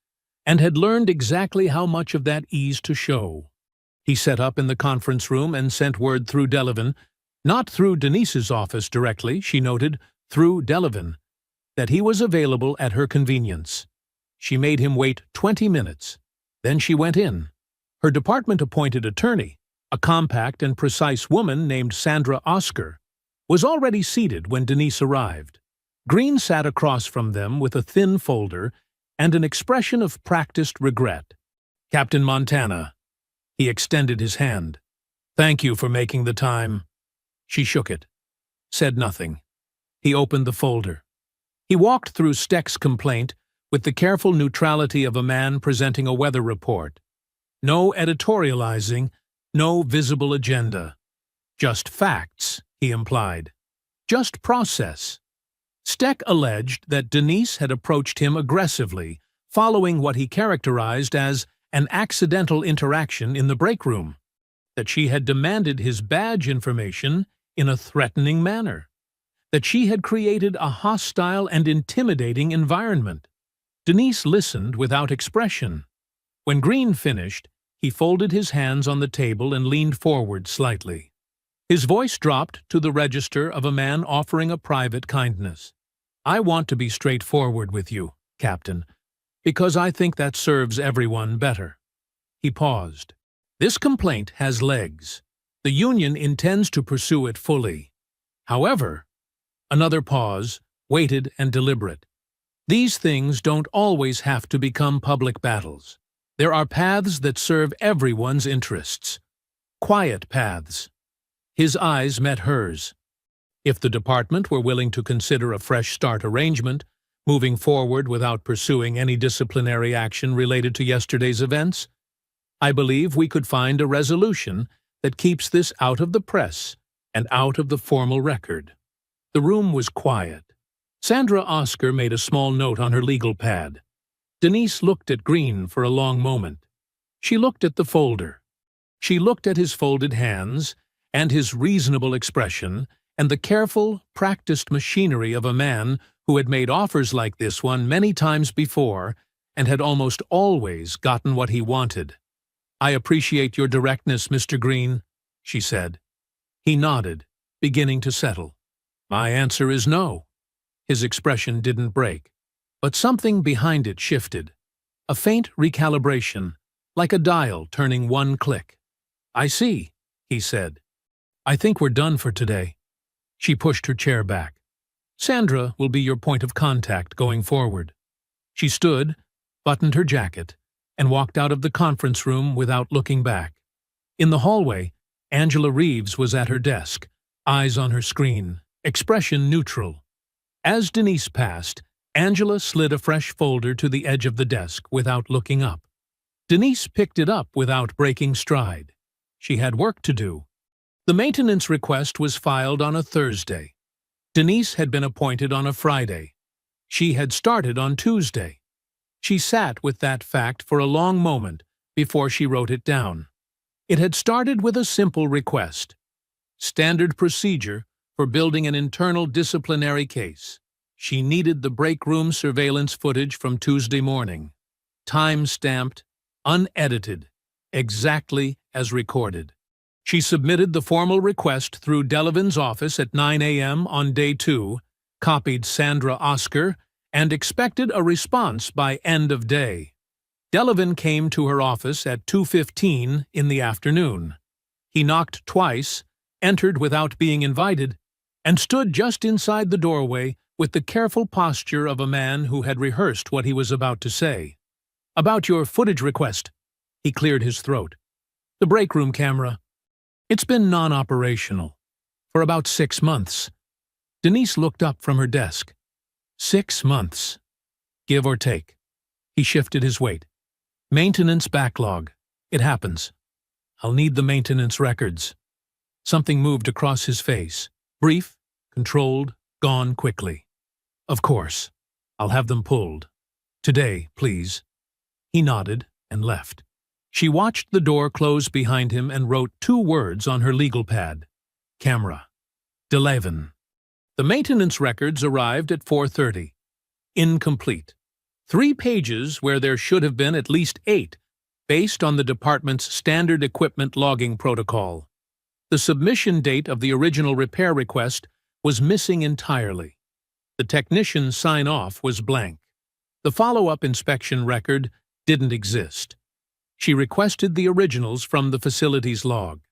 and had learned exactly how much of that ease to show. He set up in the conference room and sent word through Delavan, not through Denise's office directly, she noted, through Delavan, that he was available at her convenience. She made him wait 20 minutes. Then she went in. Her department-appointed attorney, a compact and precise woman named Sandra Oscar, was already seated when Denise arrived. Green sat across from them with a thin folder and an expression of practiced regret. "Captain Montana." He extended his hand. "Thank you for making the time." She shook it, said nothing. He opened the folder. He walked through Steck's complaint with the careful neutrality of a man presenting a weather report. No editorializing, no visible agenda. Just facts, he implied. Just process. Steck alleged that Denise had approached him aggressively, following what he characterized as an accidental interaction in the break room, that she had demanded his badge information in a threatening manner, that she had created a hostile and intimidating environment. Denise listened without expression. When Green finished, he folded his hands on the table and leaned forward slightly. His voice dropped to the register of a man offering a private kindness. "I want to be straightforward with you, Captain, because I think that serves everyone better." He paused. "This complaint has legs. The Union intends to pursue it fully. However," another pause, weighted and deliberate, "these things don't always have to become public battles. There are paths that serve everyone's interests. Quiet paths." His eyes met hers. If the department were willing to consider a fresh start arrangement, moving forward without pursuing any disciplinary action related to yesterday's events, I believe we could find a resolution that keeps this out of the press and out of the formal record. The room was quiet. Sandra Oscar made a small note on her legal pad. Denise looked at Green for a long moment. She looked at the folder. She looked at his folded hands and his reasonable expression and the careful, practiced machinery of a man who had made offers like this one many times before and had almost always gotten what he wanted. "I appreciate your directness, Mr. Green," she said. He nodded, beginning to settle. "My answer is no." His expression didn't break, but something behind it shifted. A faint recalibration, like a dial turning one click. "I see," he said. "I think we're done for today." She pushed her chair back. "Sandra will be your point of contact going forward." She stood, buttoned her jacket, and walked out of the conference room without looking back. In the hallway, Angela Reeves was at her desk, eyes on her screen, expression neutral. As Denise passed, Angela slid a fresh folder to the edge of the desk without looking up. Denise picked it up without breaking stride. She had work to do. The maintenance request was filed on a Thursday. Denise had been appointed on a Friday. She had started on Tuesday. She sat with that fact for a long moment before she wrote it down. It had started with a simple request. Standard procedure for building an internal disciplinary case. She needed the break room surveillance footage from Tuesday morning. Time-stamped, unedited, exactly as recorded. She submitted the formal request through Delevingne's office at 9 a.m. on day 2, copied Sandra Oscar, and expected a response by end of day. Delevingne came to her office at 2:15 in the afternoon. He knocked twice, entered without being invited, and stood just inside the doorway with the careful posture of a man who had rehearsed what he was about to say. "About your footage request." He cleared his throat. "The break room camera. It's been non-operational for about 6 months." Denise looked up from her desk. 6 months. Give or take. He shifted his weight. "Maintenance backlog. It happens. I'll need the maintenance records." Something moved across his face. Brief, controlled, gone quickly. "Of course. I'll have them pulled. Today, please." He nodded and left. She watched the door close behind him and wrote 2 words on her legal pad. Camera. Delevingne. The maintenance records arrived at 4:30. Incomplete. 3 pages where there should have been at least 8, based on the department's standard equipment logging protocol. The submission date of the original repair request was missing entirely. The technician's sign-off was blank. The follow-up inspection record didn't exist. She requested the originals from the facility's log.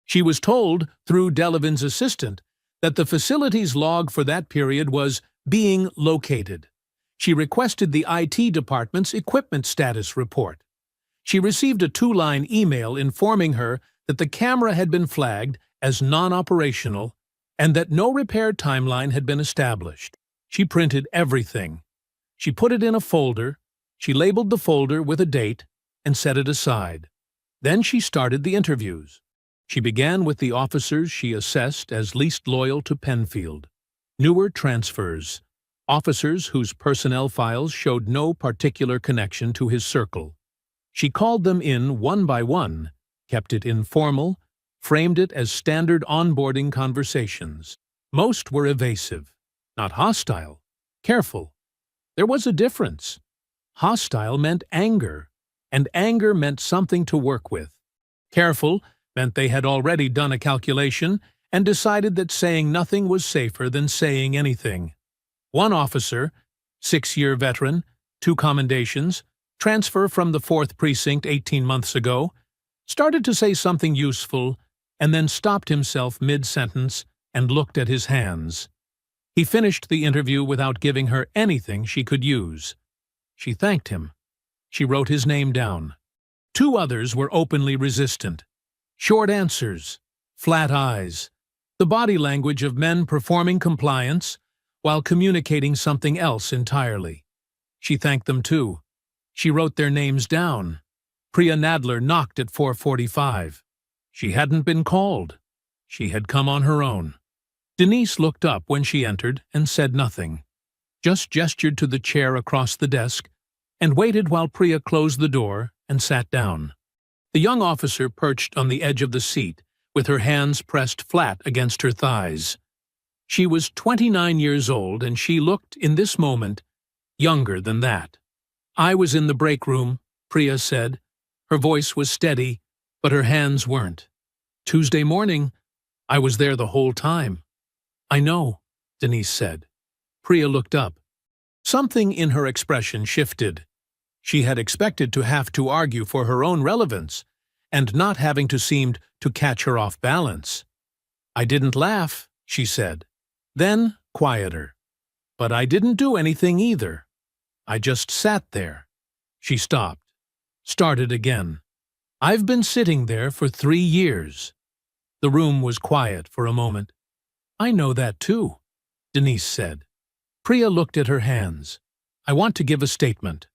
She was told, through Delevingne's assistant, that the facility's log for that period was being located. She requested the IT department's equipment status report. She received a 2-line email informing her that the camera had been flagged as non-operational and that no repair timeline had been established. She printed everything. She put it in a folder. She labeled the folder with a date and set it aside. Then she started the interviews. She began with the officers she assessed as least loyal to Penfield. Newer transfers. Officers whose personnel files showed no particular connection to his circle. She called them in one by one, kept it informal, framed it as standard onboarding conversations. Most were evasive, not hostile, careful. There was a difference. Hostile meant anger, and anger meant something to work with. Careful meant they had already done a calculation and decided that saying nothing was safer than saying anything. One officer, 6-year veteran, 2 commendations, transfer from the 4th Precinct 18 months ago, started to say something useful and then stopped himself mid-sentence and looked at his hands. He finished the interview without giving her anything she could use. She thanked him. She wrote his name down. 2 others were openly resistant. Short answers, flat eyes, the body language of men performing compliance while communicating something else entirely. She thanked them too. She wrote their names down. Priya Nadler knocked at 4:45. She hadn't been called. She had come on her own. Denise looked up when she entered and said nothing, just gestured to the chair across the desk and waited while Priya closed the door and sat down. The young officer perched on the edge of the seat with her hands pressed flat against her thighs. She was 29 years old, and she looked, in this moment, younger than that. "I was in the break room," Priya said. Her voice was steady, but her hands weren't. "Tuesday morning, I was there the whole time." "I know," Denise said. Priya looked up. Something in her expression shifted. She had expected to have to argue for her own relevance, and not having to seem to catch her off balance. "I didn't laugh," she said. Then, quieter. "But I didn't do anything either. I just sat there." She stopped. Started again. "I've been sitting there for 3 years." The room was quiet for a moment. "I know that too," Denise said. Priya looked at her hands. "I want to give a statement.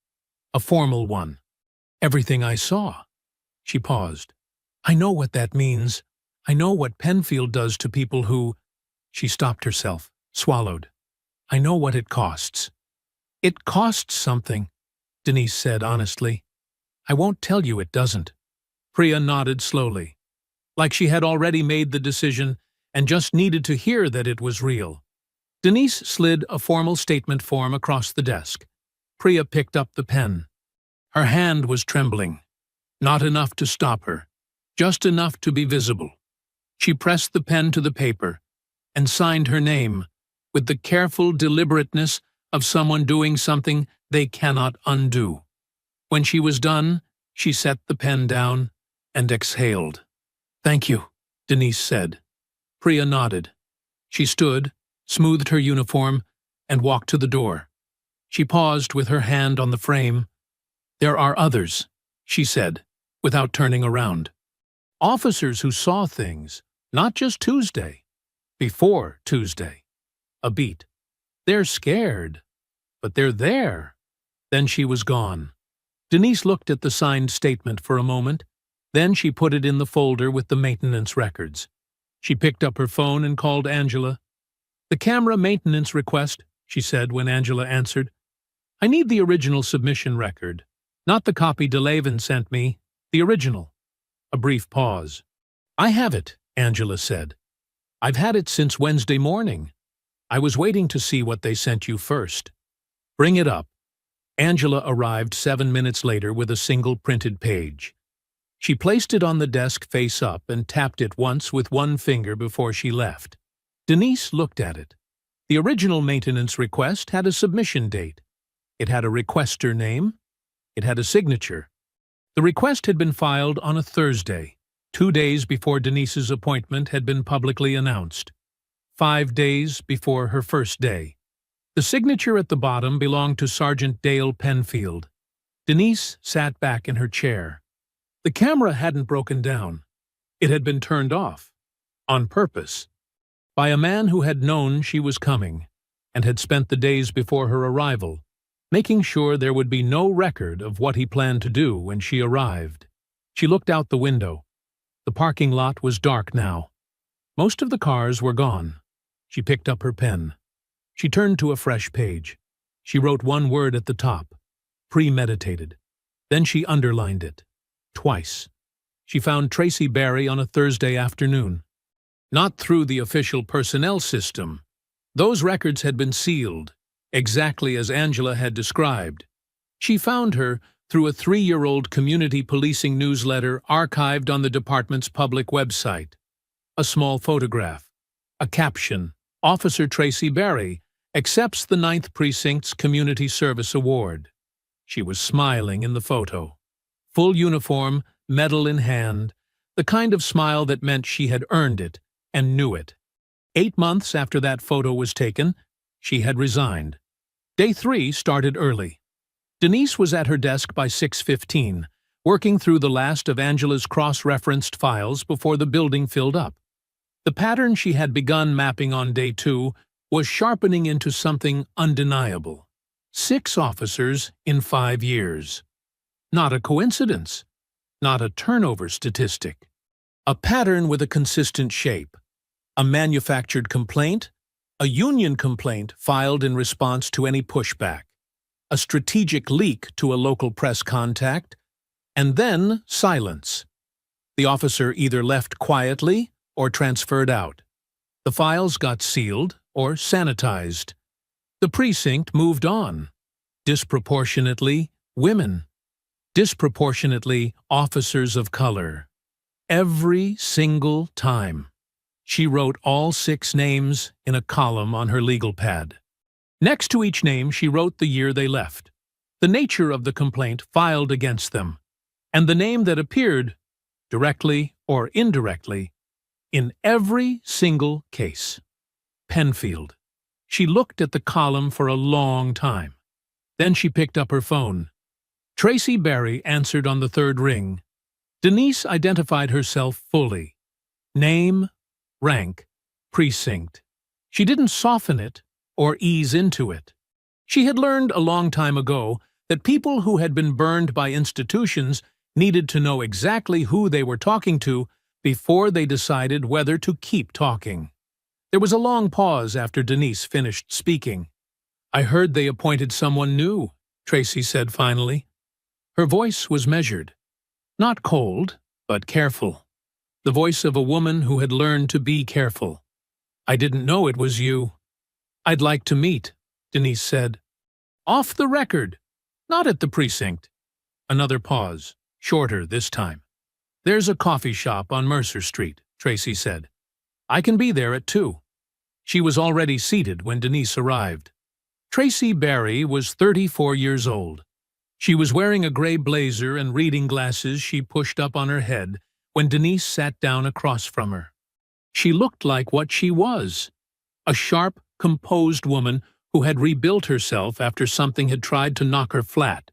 A formal one. Everything I saw." She paused. "I know what that means. I know what Penfield does to people who—" She stopped herself, swallowed. "I know what it costs." "It costs something," Denise said honestly. "I won't tell you it doesn't." Priya nodded slowly, like she had already made the decision and just needed to hear that it was real. Denise slid a formal statement form across the desk. Priya picked up the pen. Her hand was trembling. Not enough to stop her, just enough to be visible. She pressed the pen to the paper and signed her name with the careful deliberateness of someone doing something they cannot undo. When she was done, she set the pen down and exhaled. "Thank you," Denise said. Priya nodded. She stood, smoothed her uniform, and walked to the door. She paused with her hand on the frame. "There are others," she said, without turning around. "Officers who saw things, not just Tuesday, before Tuesday." A beat. "They're scared, but they're there." Then she was gone. Denise looked at the signed statement for a moment. Then she put it in the folder with the maintenance records. She picked up her phone and called Angela. "The camera maintenance request," she said when Angela answered. "I need the original submission record, not the copy DeLaven sent me, the original." A brief pause. "I have it," Angela said. "I've had it since Wednesday morning. I was waiting to see what they sent you first." "Bring it up." Angela arrived 7 minutes later with a single printed page. She placed it on the desk face up and tapped it once with one finger before she left. Denise looked at it. The original maintenance request had a submission date. It had a requester name. It had a signature. The request had been filed on a Thursday, 2 days before Denise's appointment had been publicly announced. 5 days before her first day. The signature at the bottom belonged to Sergeant Dale Penfield. Denise sat back in her chair. The camera hadn't broken down. It had been turned off. On purpose. By a man who had known she was coming, and had spent the days before her arrival, making sure there would be no record of what he planned to do when she arrived. She looked out the window. The parking lot was dark now. Most of the cars were gone. She picked up her pen. She turned to a fresh page. She wrote one word at the top. Premeditated. Then she underlined it. Twice. She found Tracy Barry on a Thursday afternoon. Not through the official personnel system. Those records had been sealed, exactly as Angela had described. She found her through a 3-year-old community policing newsletter archived on the department's public website. A small photograph. A caption. Officer Tracy Barry accepts the 9th Precinct's Community Service Award. She was smiling in the photo. Full uniform, medal in hand, the kind of smile that meant she had earned it and knew it. 8 months after that photo was taken, she had resigned. Day 3 started early. Denise was at her desk by 6:15, working through the last of Angela's cross-referenced files before the building filled up. The pattern she had begun mapping on day 2 was sharpening into something undeniable. 6 officers in 5 years. Not a coincidence. Not a turnover statistic. A pattern with a consistent shape. A manufactured complaint, a union complaint filed in response to any pushback, a strategic leak to a local press contact, and then silence. The officer either left quietly or transferred out. The files got sealed, or sanitized. The precinct moved on. Disproportionately women. Disproportionately officers of color. Every single time. She wrote all 6 names in a column on her legal pad. Next to each name, she wrote the year they left, the nature of the complaint filed against them, and the name that appeared, directly or indirectly, in every single case. Penfield. She looked at the column for a long time. Then she picked up her phone. Tracy Berry answered on the 3rd ring. Denise identified herself fully. Name, rank, precinct. She didn't soften it or ease into it. She had learned a long time ago that people who had been burned by institutions needed to know exactly who they were talking to before they decided whether to keep talking. There was a long pause after Denise finished speaking. "I heard they appointed someone new," Tracy said finally. Her voice was measured. Not cold, but careful. The voice of a woman who had learned to be careful. "I didn't know it was you." "I'd like to meet," Denise said. "Off the record, not at the precinct." Another pause, shorter this time. "There's a coffee shop on Mercer Street," Tracy said. "I can be there at 2. She was already seated when Denise arrived. Tracy Berry was 34 years old. She was wearing a gray blazer and reading glasses she pushed up on her head when Denise sat down across from her. She looked like what she was, a sharp, composed woman who had rebuilt herself after something had tried to knock her flat.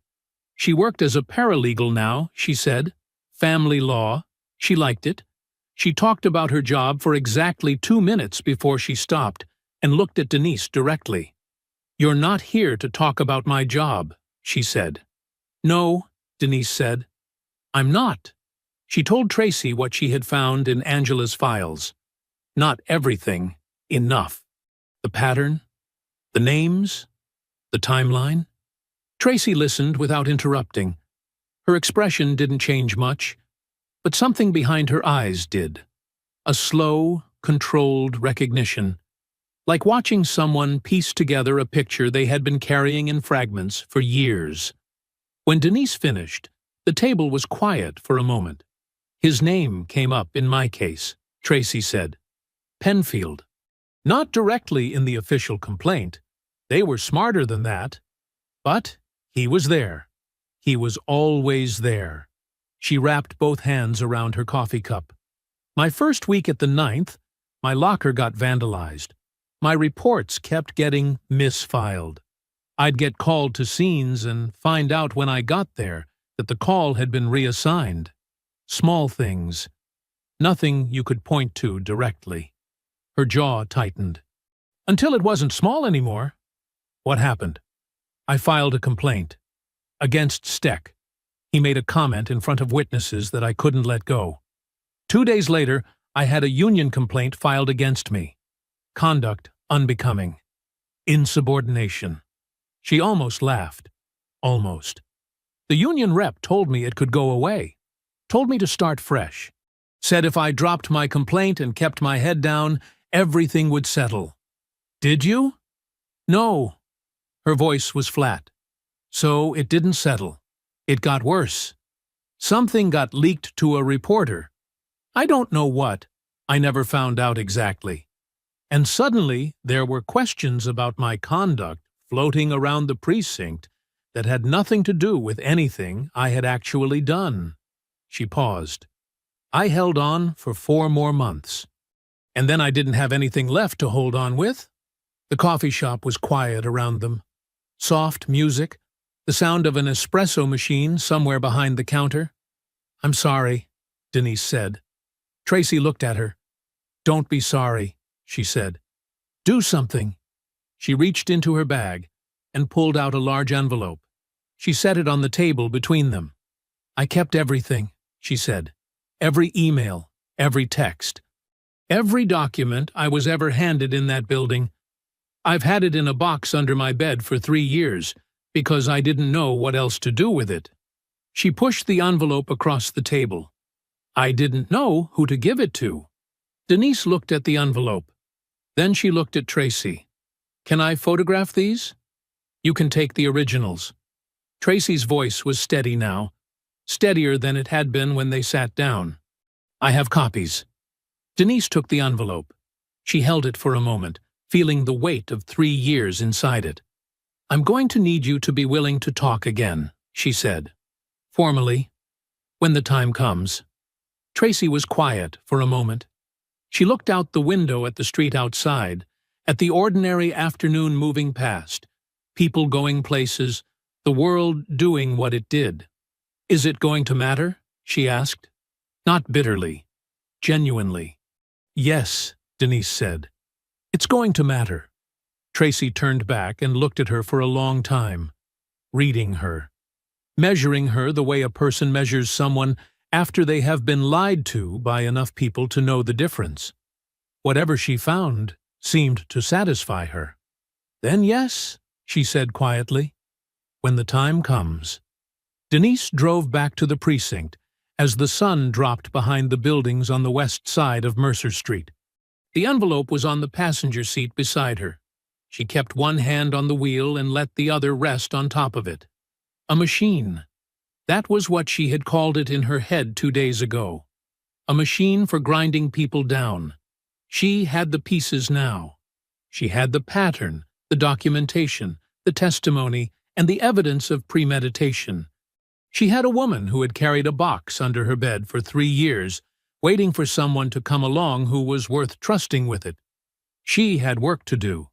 She worked as a paralegal now, she said. Family law. She liked it. She talked about her job for exactly 2 minutes before she stopped and looked at Denise directly. "You're not here to talk about my job," she said. "No," Denise said. "I'm not." She told Tracy what she had found in Angela's files. Not everything, enough. The pattern, the names, the timeline. Tracy listened without interrupting. Her expression didn't change much, but something behind her eyes did. A slow, controlled recognition, like watching someone piece together a picture they had been carrying in fragments for years. When Denise finished, the table was quiet for a moment. "His name came up in my case," Tracy said. "Penfield." Not directly in the official complaint. They were smarter than that. But he was there. He was always there. She wrapped both hands around her coffee cup. "My first week at the 9th, my locker got vandalized. My reports kept getting misfiled. I'd get called to scenes and find out when I got there that the call had been reassigned. Small things. Nothing you could point to directly." Her jaw tightened. "Until it wasn't small anymore." "What happened?" "I filed a complaint. Against Steck." He made a comment in front of witnesses that I couldn't let go. 2 days later, I had a union complaint filed against me. Conduct unbecoming. Insubordination. She almost laughed. Almost. The union rep told me it could go away. Told me to start fresh. Said if I dropped my complaint and kept my head down, everything would settle. "Did you?" "No." Her voice was flat. "So it didn't settle. It got worse. Something got leaked to a reporter. I don't know what. I never found out exactly. And suddenly there were questions about my conduct floating around the precinct that had nothing to do with anything I had actually done." She paused. "I held on for 4 more months. And then I didn't have anything left to hold on with." The coffee shop was quiet around them. Soft music, the sound of an espresso machine somewhere behind the counter. "I'm sorry," Denise said. Tracy looked at her. "Don't be sorry," she said. "Do something." She reached into her bag and pulled out a large envelope. She set it on the table between them. "I kept everything," she said. "Every email, every text. Every document I was ever handed in that building. I've had it in a box under my bed for 3 years because I didn't know what else to do with it." She pushed the envelope across the table. "I didn't know who to give it to." Denise looked at the envelope. Then she looked at Tracy. "Can I photograph these? You can take the originals." Tracy's voice was steady now, steadier than it had been when they sat down. "I have copies." Denise took the envelope. She held it for a moment, feeling the weight of 3 years inside it. "I'm going to need you to be willing to talk again," she said. "Formally, when the time comes." Tracy was quiet for a moment. She looked out the window at the street outside, at the ordinary afternoon moving past, people going places, the world doing what it did. "Is it going to matter?" she asked. Not bitterly, genuinely. "Yes," Denise said. "It's going to matter." Tracy turned back and looked at her for a long time, reading her, measuring her the way a person measures someone after they have been lied to by enough people to know the difference. Whatever she found seemed to satisfy her. "Then yes," she said quietly, "when the time comes." Denise drove back to the precinct as the sun dropped behind the buildings on the west side of Mercer Street. The envelope was on the passenger seat beside her. She kept one hand on the wheel and let the other rest on top of it. A machine. That was what she had called it in her head 2 days ago. A machine for grinding people down. She had the pieces now. She had the pattern, the documentation, the testimony, and the evidence of premeditation. She had a woman who had carried a box under her bed for 3 years, waiting for someone to come along who was worth trusting with it. She had work to do.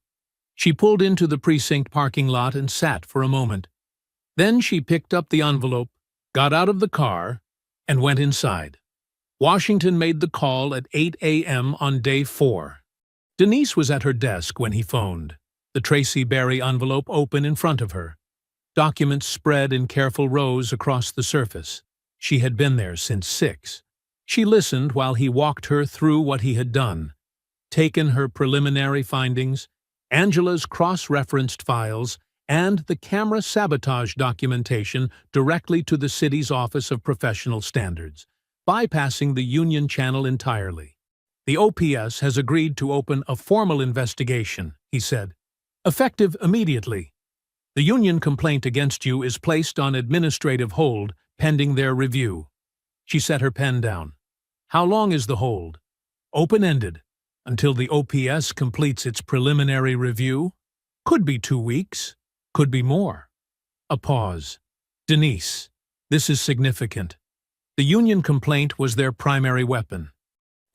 She pulled into the precinct parking lot and sat for a moment. Then she picked up the envelope, got out of the car, and went inside. Washington made the call at 8 a.m. on day 4. Denise was at her desk when he phoned, the Tracy Berry envelope open in front of her. Documents spread in careful rows across the surface. She had been there since 6. She listened while he walked her through what he had done, taken her preliminary findings, Angela's cross-referenced files, and the camera sabotage documentation directly to the city's Office of Professional Standards, bypassing the Union Channel entirely. "The OPS has agreed to open a formal investigation," he said, "effective immediately. The union complaint against you is placed on administrative hold pending their review." She set her pen down. "How long is the hold?" "Open-ended, until the OPS completes its preliminary review. Could be 2 weeks. Could be more." A pause. "Denise, this is significant. The union complaint was their primary weapon.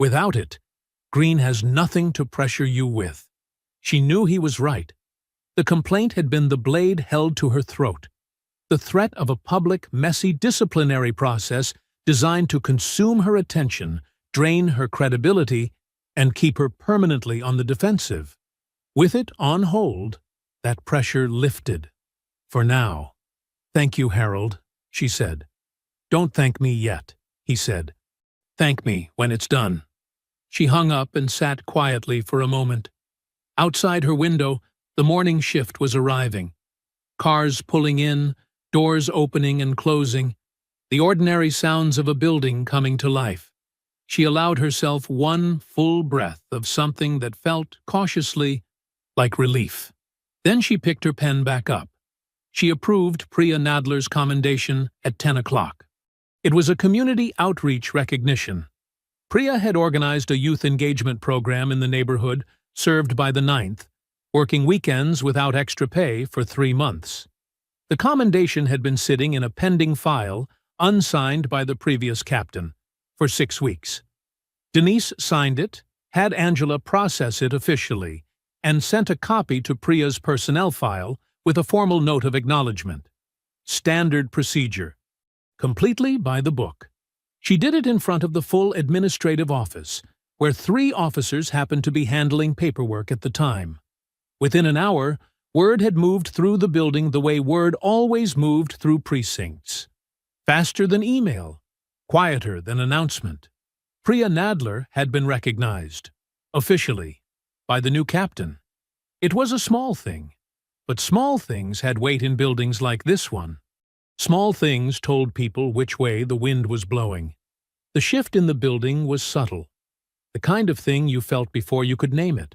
Without it, Green has nothing to pressure you with." She knew he was right. The complaint had been the blade held to her throat, the threat of a public, messy disciplinary process designed to consume her attention, drain her credibility, and keep her permanently on the defensive. With it on hold, that pressure lifted. For now. "Thank you, Harold," she said. "Don't thank me yet," he said. "Thank me when it's done." She hung up and sat quietly for a moment. Outside her window, the morning shift was arriving. Cars pulling in, doors opening and closing, the ordinary sounds of a building coming to life. She allowed herself one full breath of something that felt cautiously like relief. Then she picked her pen back up. She approved Priya Nadler's commendation at 10 o'clock. It was a community outreach recognition. Priya had organized a youth engagement program in the neighborhood served by the 9th, working weekends without extra pay for 3 months. The commendation had been sitting in a pending file, unsigned by the previous captain, for 6 weeks. Denise signed it, had Angela process it officially, and sent a copy to Priya's personnel file with a formal note of acknowledgement. Standard procedure. Completely by the book. She did it in front of the full administrative office, where 3 officers happened to be handling paperwork at the time. Within an hour, word had moved through the building the way word always moved through precincts. Faster than email, quieter than announcement. Priya Nadler had been recognized, officially, by the new captain. It was a small thing, but small things had weight in buildings like this one. Small things told people which way the wind was blowing. The shift in the building was subtle, the kind of thing you felt before you could name it.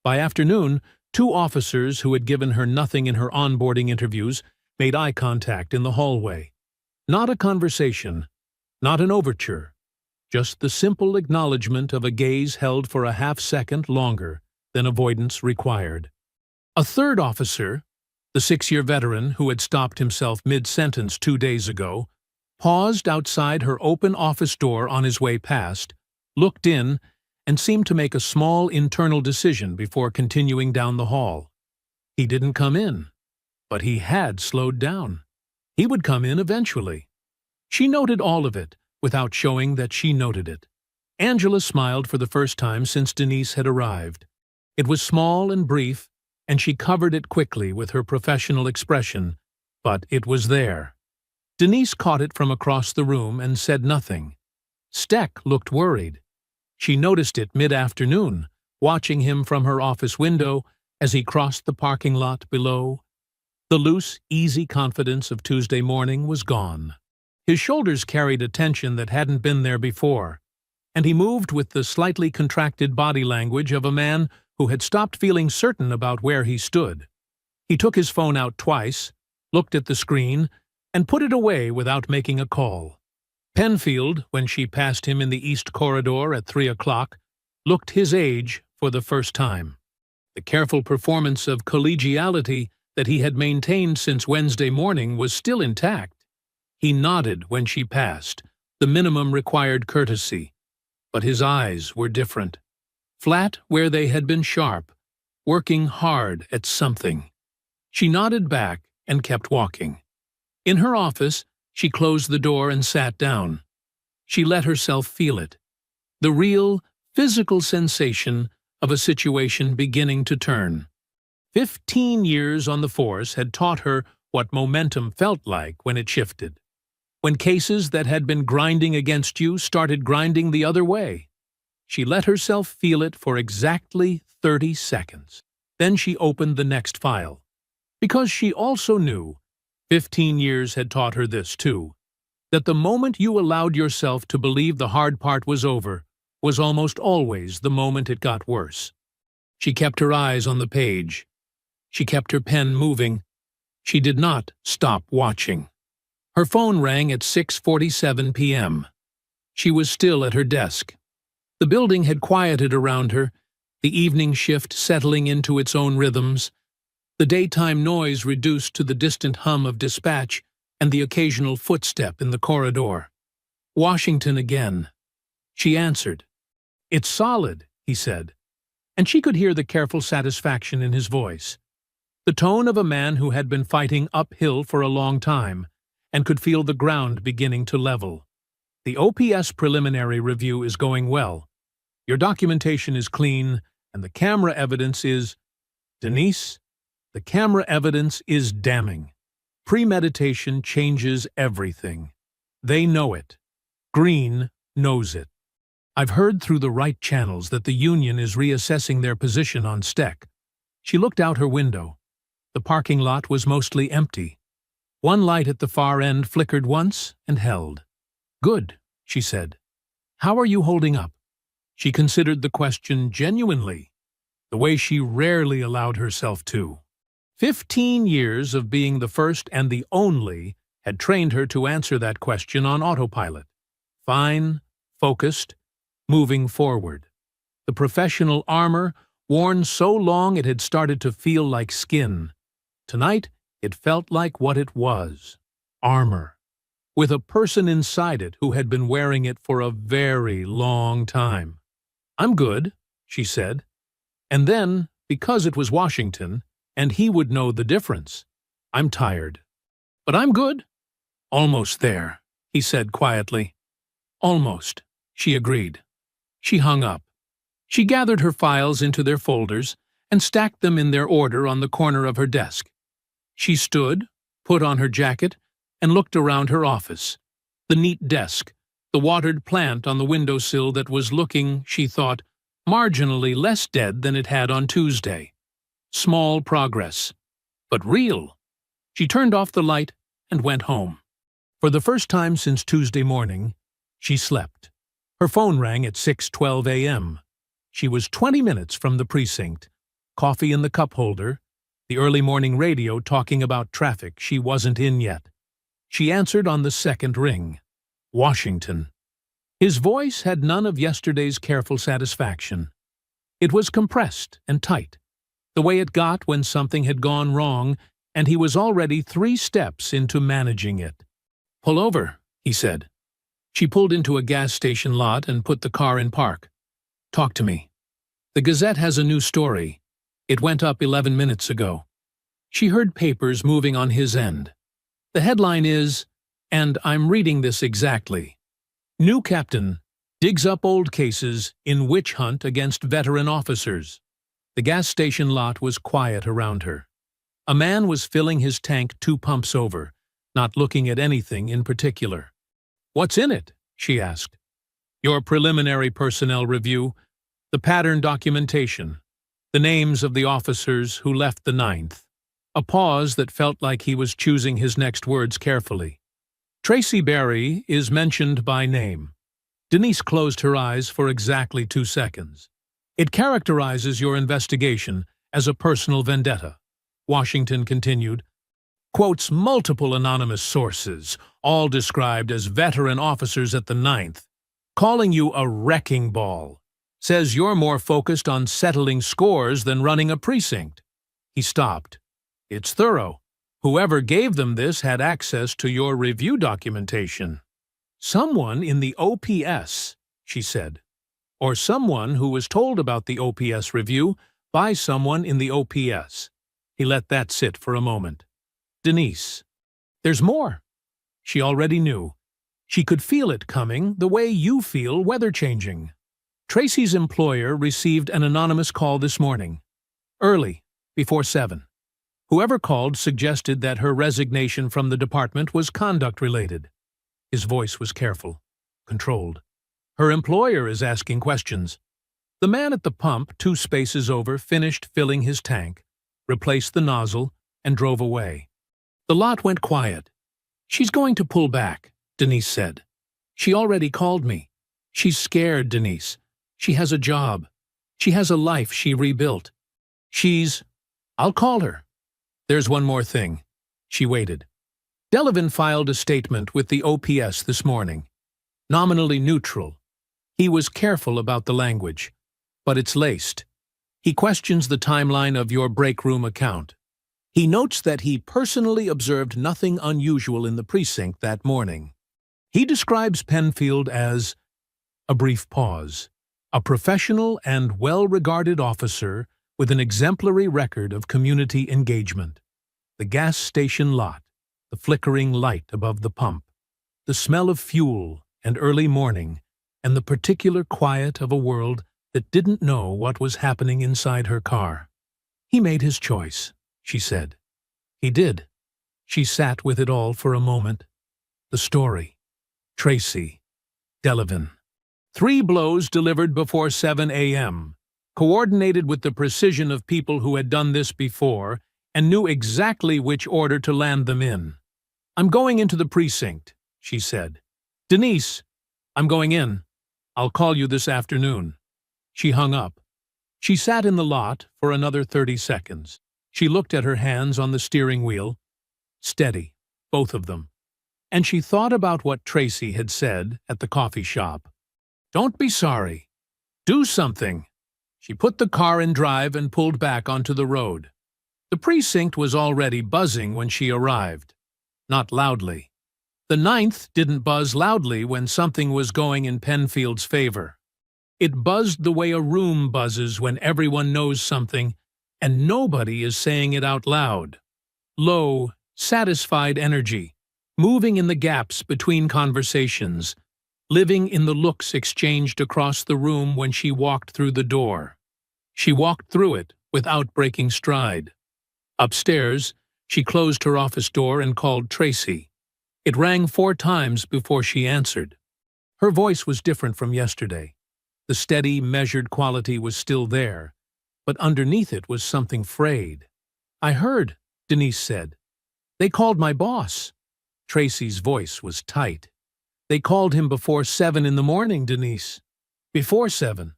By afternoon, 2 officers who had given her nothing in her onboarding interviews made eye contact in the hallway. Not a conversation, not an overture, just the simple acknowledgement of a gaze held for a half-second longer than avoidance required. A third officer, the 6-year veteran who had stopped himself mid-sentence 2 days ago, paused outside her open office door on his way past, looked in, and seemed to make a small internal decision before continuing down the hall. He didn't come in, but he had slowed down. He would come in eventually. She noted all of it, without showing that she noted it. Angela smiled for the first time since Denise had arrived. It was small and brief, and she covered it quickly with her professional expression, but it was there. Denise caught it from across the room and said nothing. Steck looked worried. She noticed it mid-afternoon, watching him from her office window as he crossed the parking lot below. The loose, easy confidence of Tuesday morning was gone. His shoulders carried a tension that hadn't been there before, and he moved with the slightly contracted body language of a man who had stopped feeling certain about where he stood. He took his phone out twice, looked at the screen, and put it away without making a call. Penfield, when she passed him in the East Corridor at 3 o'clock, looked his age for the first time. The careful performance of collegiality that he had maintained since Wednesday morning was still intact. He nodded when she passed, the minimum required courtesy, but his eyes were different. Flat where they had been sharp, working hard at something. She nodded back and kept walking. In her office, she closed the door and sat down. She let herself feel it. The real, physical sensation of a situation beginning to turn. 15 years on the force had taught her what momentum felt like when it shifted. When cases that had been grinding against you started grinding the other way. She let herself feel it for exactly 30 seconds. Then she opened the next file. Because she also knew, 15 years had taught her this too, that the moment you allowed yourself to believe the hard part was over was almost always the moment it got worse. She kept her eyes on the page. She kept her pen moving. She did not stop watching. Her phone rang at 6:47 p.m. She was still at her desk. The building had quieted around her, the evening shift settling into its own rhythms, the daytime noise reduced to the distant hum of dispatch and the occasional footstep in the corridor. Washington again. She answered. "It's solid," he said, and she could hear the careful satisfaction in his voice. The tone of a man who had been fighting uphill for a long time and could feel the ground beginning to level. "The OPS preliminary review is going well. Your documentation is clean, and the camera evidence is—" "Denise, the camera evidence is damning. Premeditation changes everything. They know it. Green knows it. I've heard through the right channels that the Union is reassessing their position on Steck." She looked out her window. The parking lot was mostly empty. One light at the far end flickered once and held. "Good," she said. "How are you holding up?" She considered the question genuinely, the way she rarely allowed herself to. 15 years of being the first and the only had trained her to answer that question on autopilot. Fine, focused, moving forward. The professional armor, worn so long it had started to feel like skin. Tonight, it felt like what it was. Armor. With a person inside it who had been wearing it for a very long time. "I'm good," she said. And then, because it was Washington, and he would know the difference, "I'm tired. But I'm good." "Almost there," he said quietly. "Almost," she agreed. She hung up. She gathered her files into their folders and stacked them in their order on the corner of her desk. She stood, put on her jacket, and looked around her office. The neat desk, the watered plant on the windowsill that was looking, she thought, marginally less dead than it had on Tuesday. Small progress, but real. She turned off the light and went home. For the first time since Tuesday morning, she slept. Her phone rang at 6:12 a.m. She was 20 minutes from the precinct, coffee in the cup holder, the early morning radio talking about traffic she wasn't in yet. She answered on the second ring. Washington. His voice had none of yesterday's careful satisfaction. It was compressed and tight, the way it got when something had gone wrong and he was already 3 steps into managing it. "Pull over," he said. She pulled into a gas station lot and put the car in park. "Talk to me. The Gazette has a new story. It went up 11 minutes ago." She heard papers moving on his end. The headline is, and I'm reading this exactly, "New Captain digs up old cases in witch hunt against veteran officers." The gas station lot was quiet around her. A man was filling his tank 2 pumps over, not looking at anything in particular. "What's in it?" she asked. "Your preliminary personnel review, the pattern documentation, the names of the officers who left the 9th. A pause that felt like he was choosing his next words carefully. "Tracy Berry is mentioned by name." Denise closed her eyes for exactly 2 seconds. "It characterizes your investigation as a personal vendetta," Washington continued. "Quotes multiple anonymous sources, all described as veteran officers at the 9th, calling you a wrecking ball. Says you're more focused on settling scores than running a precinct." He stopped. "It's thorough. Whoever gave them this had access to your review documentation." "Someone in the OPS," she said. "Or someone who was told about the OPS review by someone in the OPS." He let that sit for a moment. "Denise, there's more." She already knew. She could feel it coming the way you feel weather changing. Tracy's employer received an anonymous call this morning. Early, before 7. Whoever called suggested that her resignation from the department was conduct-related. His voice was careful, controlled. "Her employer is asking questions." The man at the pump 2 spaces over finished filling his tank, replaced the nozzle, and drove away. The lot went quiet. "She's going to pull back," Denise said. "She already called me. She's scared, Denise. She has a job. She has a life she rebuilt. I'll call her." "There's one more thing." She waited. Delavan filed a statement with the OPS this morning. Nominally neutral. He was careful about the language, but it's laced. He questions the timeline of your break room account. He notes that he personally observed nothing unusual in the precinct that morning. He describes Penfield as a brief pause, a professional and well-regarded officer with an exemplary record of community engagement. The gas station lot, the flickering light above the pump, the smell of fuel and early morning, and the particular quiet of a world that didn't know what was happening inside her car. "He made his choice," she said. "He did." She sat with it all for a moment. The story. Tracy. Delavan. 3 blows delivered before 7 a.m., coordinated with the precision of people who had done this before and knew exactly which order to land them in. "I'm going into the precinct," she said. "Denise, I'm going in. I'll call you this afternoon." She hung up. She sat in the lot for another 30 seconds. She looked at her hands on the steering wheel. Steady, both of them. And she thought about what Tracy had said at the coffee shop. "Don't be sorry. Do something." She put the car in drive and pulled back onto the road. The precinct was already buzzing when she arrived. Not loudly. The 9th didn't buzz loudly when something was going in Penfield's favor. It buzzed the way a room buzzes when everyone knows something and nobody is saying it out loud. Low, satisfied energy, moving in the gaps between conversations, living in the looks exchanged across the room when she walked through the door. She walked through it without breaking stride. Upstairs, she closed her office door and called Tracy. It rang 4 times before she answered. Her voice was different from yesterday. The steady, measured quality was still there, but underneath it was something frayed. "I heard," Denise said. "They called my boss." Tracy's voice was tight. "They called him before 7 in the morning, Denise." "Before 7.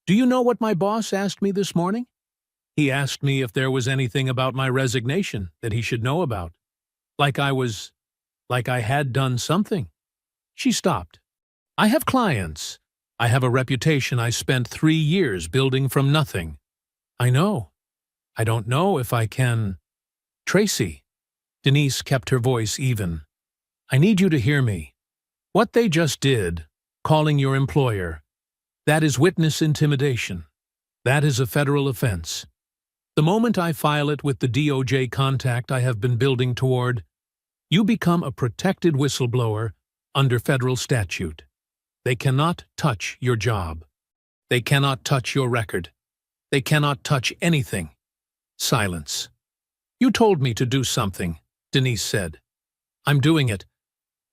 Do you know what my boss asked me this morning?" He asked me if there was anything about my resignation that he should know about. Like I had done something. She stopped. I have clients. I have a reputation I spent 3 years building from nothing. I know. I don't know if I can. Tracy. Denise kept her voice even. I need you to hear me. What they just did, calling your employer, that is witness intimidation. That is a federal offense. The moment I file it with the DOJ contact I have been building toward, you become a protected whistleblower under federal statute. They cannot touch your job. They cannot touch your record. They cannot touch anything. Silence. You told me to do something, Denise said. I'm doing it,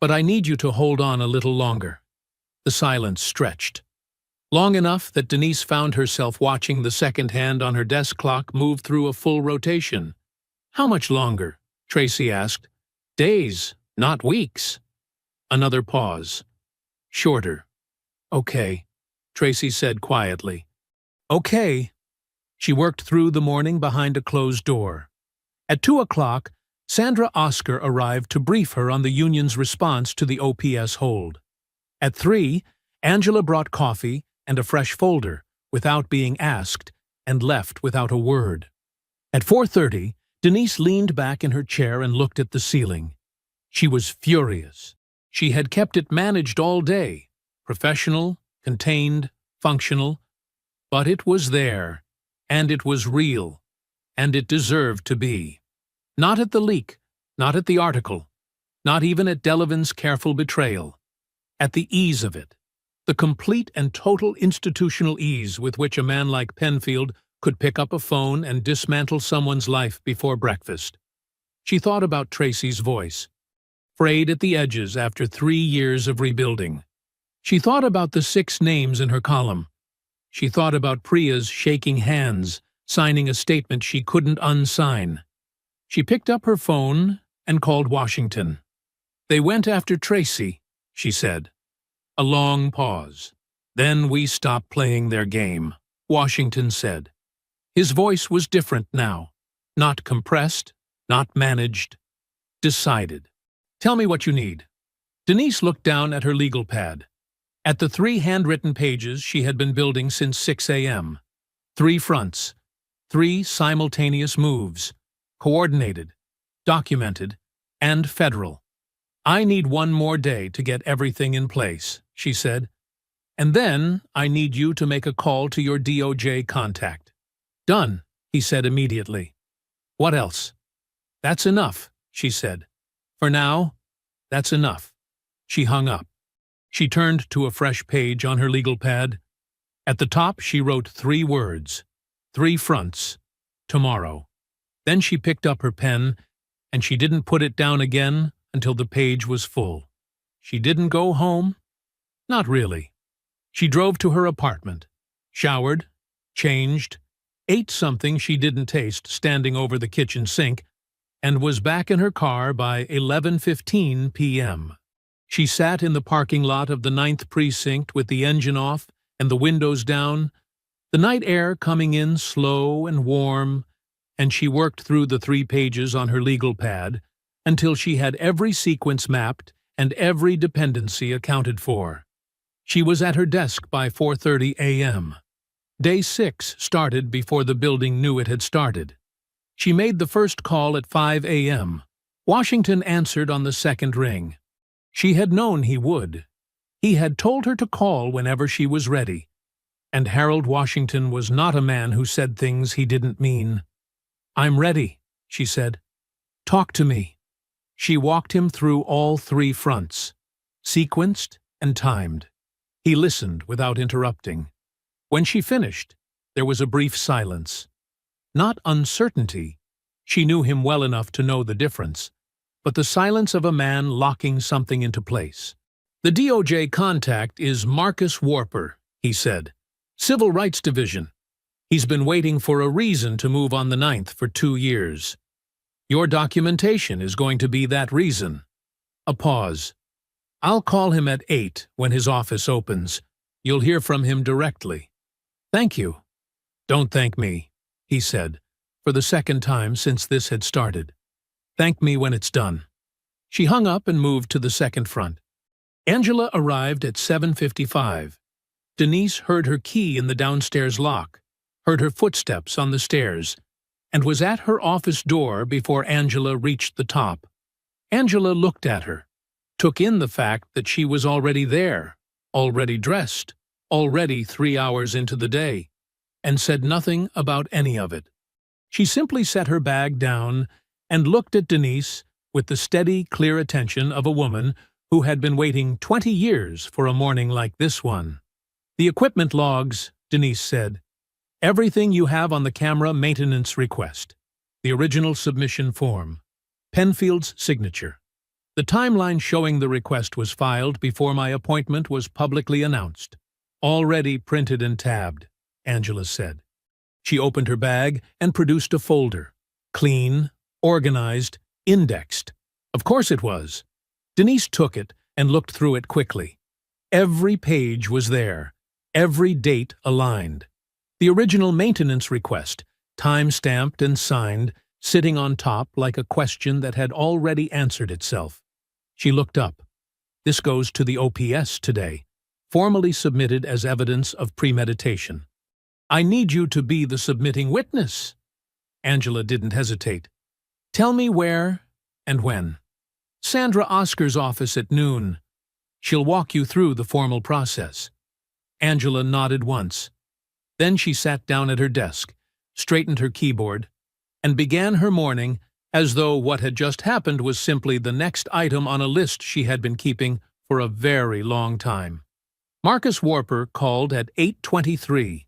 but I need you to hold on a little longer. The silence stretched. Long enough that Denise found herself watching the second hand on her desk clock move through a full rotation. How much longer? Tracy asked. Days, not weeks. Another pause. Shorter. Okay, Tracy said quietly. Okay. She worked through the morning behind a closed door. At 2 o'clock, Sandra Oscar arrived to brief her on the union's response to the OPS hold. At 3, Angela brought coffee and a fresh folder, without being asked, and left without a word. At 4:30, Denise leaned back in her chair and looked at the ceiling. She was furious. She had kept it managed all day, professional, contained, functional, but it was there, and it was real, and it deserved to be. Not at the leak, not at the article, not even at Delevingne's careful betrayal. At the ease of it, the complete and total institutional ease with which a man like Penfield could pick up a phone and dismantle someone's life before breakfast. She thought about Tracy's voice, frayed at the edges after 3 years of rebuilding. She thought about the 6 names in her column. She thought about Priya's shaking hands, signing a statement she couldn't unsign. She picked up her phone and called Washington. They went after Tracy, she said. A long pause. Then we stopped playing their game, Washington said. His voice was different now. Not compressed, not managed. Decided. Tell me what you need. Denise looked down at her legal pad. At the 3 handwritten pages she had been building since 6 a.m. 3 fronts. 3 simultaneous moves. Coordinated, documented, and federal. I need 1 more day to get everything in place, she said. And then I need you to make a call to your DOJ contact. Done, he said immediately. What else? That's enough, she said. For now, that's enough. She hung up. She turned to a fresh page on her legal pad. At the top she wrote 3 words. 3 fronts. Tomorrow. Then she picked up her pen, and she didn't put it down again until the page was full. She didn't go home? Not really. She drove to her apartment, showered, changed, ate something she didn't taste standing over the kitchen sink, and was back in her car by 11:15 p.m. She sat in the parking lot of the 9th Precinct with the engine off and the windows down, the night air coming in slow and warm, and she worked through the 3 pages on her legal pad until she had every sequence mapped and every dependency accounted for. She was at her desk by 4:30 a.m. Day 6 started before the building knew it had started. She made the first call at 5 a.m. Washington answered on the second ring. She had known he would. He had told her to call whenever she was ready. And Harold Washington was not a man who said things he didn't mean. I'm ready, she said. Talk to me. She walked him through all 3 fronts, sequenced and timed. He listened without interrupting. When she finished, there was a brief silence. Not uncertainty. She knew him well enough to know the difference, but the silence of a man locking something into place. The DOJ contact is Marcus Warper, he said. Civil Rights Division. He's been waiting for a reason to move on the 9th for 2 years. Your documentation is going to be that reason. A pause. I'll call him at 8 when his office opens. You'll hear from him directly. Thank you. Don't thank me. he said, for the second time since this had started. "Thank me when it's done." She hung up and moved to the second front. Angela arrived at 7:55. Denise heard her key in the downstairs lock, heard her footsteps on the stairs, and was at her office door before Angela reached the top. Angela looked at her, took in the fact that she was already there, already dressed, already 3 hours into the day, and said nothing about any of it. She simply set her bag down and looked at Denise with the steady, clear attention of a woman who had been waiting 20 years for a morning like this one. "The equipment logs," Denise said. "Everything you have on the camera maintenance request. The original submission form. Penfield's signature. The timeline showing the request was filed before my appointment was publicly announced. Already printed and tabbed," Angela said. She opened her bag and produced a folder. Clean, organized, indexed. Of course it was. Denise took it and looked through it quickly. Every page was there, every date aligned. The original maintenance request, time-stamped and signed, sitting on top like a question that had already answered itself. She looked up. "This goes to the OPS today, formally submitted as evidence of premeditation. I need you to be the submitting witness." Angela didn't hesitate. "Tell me where and when." "Sandra Oscar's office at noon. She'll walk you through the formal process." Angela nodded once. Then she sat down at her desk, straightened her keyboard, and began her morning as though what had just happened was simply the next item on a list she had been keeping for a very long time. Marcus Warper called at 8:23.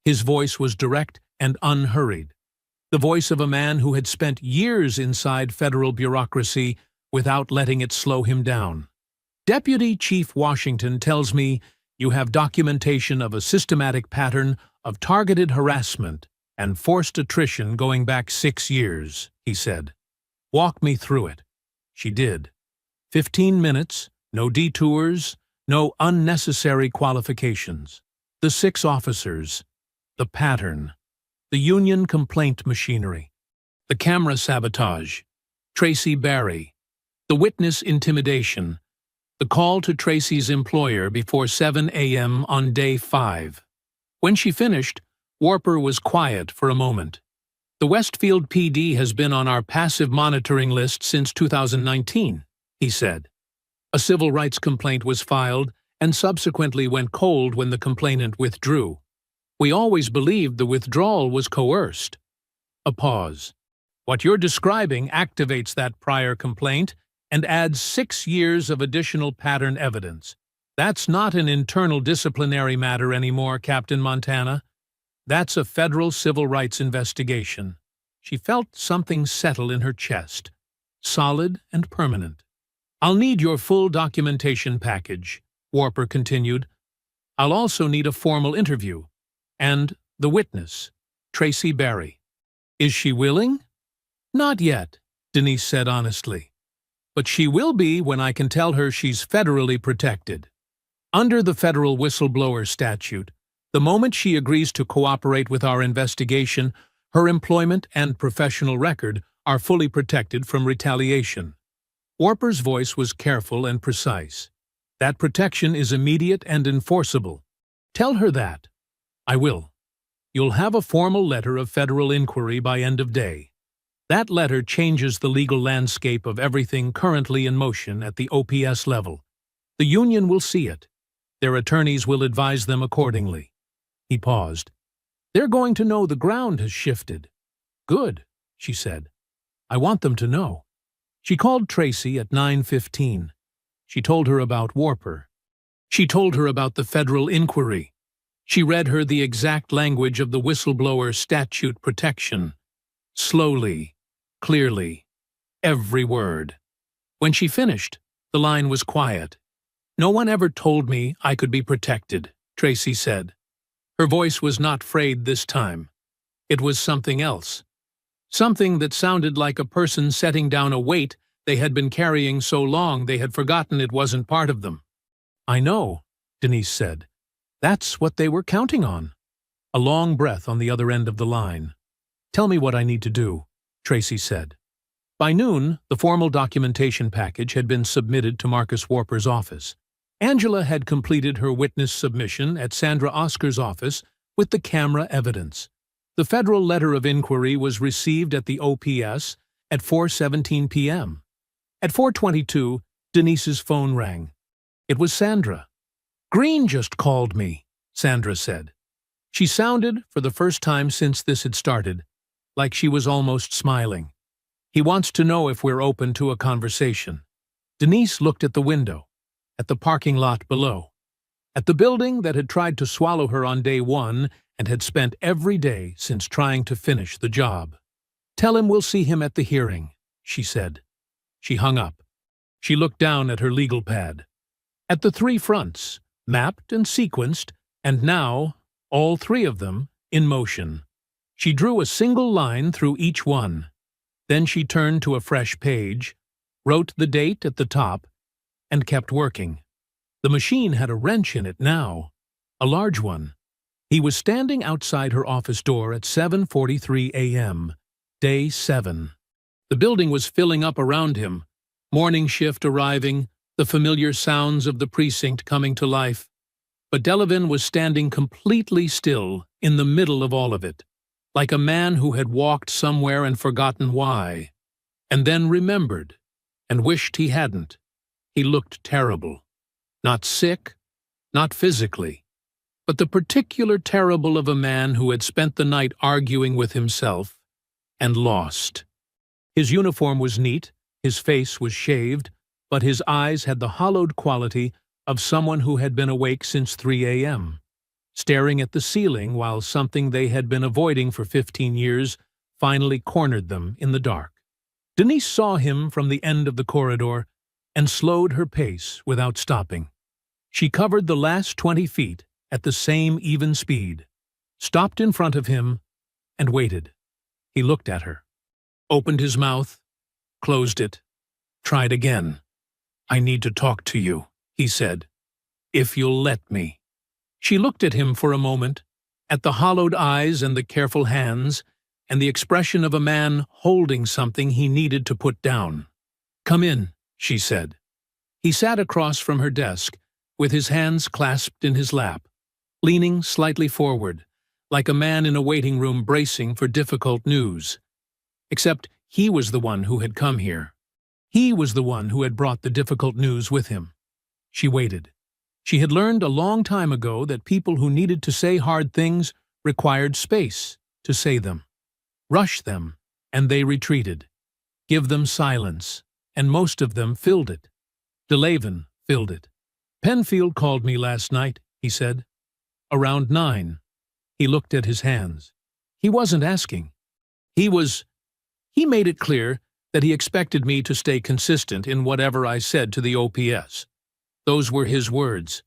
His voice was direct and unhurried, the voice of a man who had spent years inside federal bureaucracy without letting it slow him down. "Deputy Chief Washington tells me you have documentation of a systematic pattern of targeted harassment and forced attrition going back 6 years, he said. "Walk me through it." She did. 15 minutes, no detours, no unnecessary qualifications. The 6 officers, the pattern, the union complaint machinery, the camera sabotage, Tracy Barry, the witness intimidation, the call to Tracy's employer before 7 a.m. on day 5. When she finished, Warper was quiet for a moment. "The Westfield PD has been on our passive monitoring list since 2019, he said. A civil rights complaint was filed and subsequently went cold when the complainant withdrew. We always believed the withdrawal was coerced." A pause. "What you're describing activates that prior complaint and adds 6 years of additional pattern evidence. That's not an internal disciplinary matter anymore, Captain Montana. That's a federal civil rights investigation." She felt something settle in her chest, solid and permanent. "I'll need your full documentation package," Warper continued. "I'll also need a formal interview. And the witness, Tracy Barry. Is she willing?" "Not yet," Denise said honestly. "But she will be when I can tell her she's federally protected. Under the federal whistleblower statute, the moment she agrees to cooperate with our investigation, her employment and professional record are fully protected from retaliation." Warper's voice was careful and precise. "That protection is immediate and enforceable. Tell her that." "I will. You'll have a formal letter of federal inquiry by end of day. That letter changes the legal landscape of everything currently in motion at the OPS level. The union will see it. Their attorneys will advise them accordingly." He paused. "They're going to know the ground has shifted." "Good," she said. "I want them to know." She called Tracy at 9:15. She told her about Warper. She told her about the federal inquiry. She read her the exact language of the whistleblower statute protection. Slowly, clearly, every word. When she finished, the line was quiet. "No one ever told me I could be protected," Tracy said. Her voice was not frayed this time. It was something else. Something that sounded like a person setting down a weight they had been carrying so long they had forgotten it wasn't part of them. "I know," Denise said. "That's what they were counting on." A long breath on the other end of the line. Tell me what I need to do, Tracy said. By noon, the formal documentation package had been submitted to Marcus Warper's office. Angela had completed her witness submission at Sandra Oscar's office with the camera evidence. The federal letter of inquiry was received at the OPS at 4:17 p.m. At 4:22, Denise's phone rang. It was Sandra. "Green just called me," Sandra said. She sounded, for the first time since this had started, like she was almost smiling. "He wants to know if we're open to a conversation." Denise looked at the window, at the parking lot below, at the building that had tried to swallow her on day one and had spent every day since trying to finish the job. "Tell him we'll see him at the hearing," she said. She hung up. She looked down at her legal pad. At the 3 fronts, mapped and sequenced, and now, all 3 of them, in motion. She drew a single line through each one. Then she turned to a fresh page, wrote the date at the top, and kept working. The machine had a wrench in it now, a large one. He was standing outside her office door at 7:43 a.m., day 7. The building was filling up around him, morning shift arriving, the familiar sounds of the precinct coming to life. But Delavan was standing completely still in the middle of all of it, like a man who had walked somewhere and forgotten why, and then remembered, and wished he hadn't. He looked terrible. Not sick, not physically, but the particular terrible of a man who had spent the night arguing with himself and lost. His uniform was neat, his face was shaved, but his eyes had the hollowed quality of someone who had been awake since 3 a.m., staring at the ceiling while something they had been avoiding for 15 years finally cornered them in the dark. Denise saw him from the end of the corridor and slowed her pace without stopping. She covered the last 20 feet at the same even speed, stopped in front of him, and waited. He looked at her, opened his mouth, closed it, tried again. "I need to talk to you," he said, "if you'll let me." She looked at him for a moment, at the hollowed eyes and the careful hands, and the expression of a man holding something he needed to put down. "Come in," she said. He sat across from her desk, with his hands clasped in his lap, leaning slightly forward, like a man in a waiting room bracing for difficult news. Except he was the one who had come here. He was the one who had brought the difficult news with him. She waited. She had learned a long time ago that people who needed to say hard things required space to say them. Rush them, and they retreated. Give them silence, and most of them filled it. Delavan filled it. "Penfield called me last night," he said. "Around 9. He looked at his hands. He wasn't asking. He made it clear that he expected me to stay consistent in whatever I said to the OPS. Those were his words.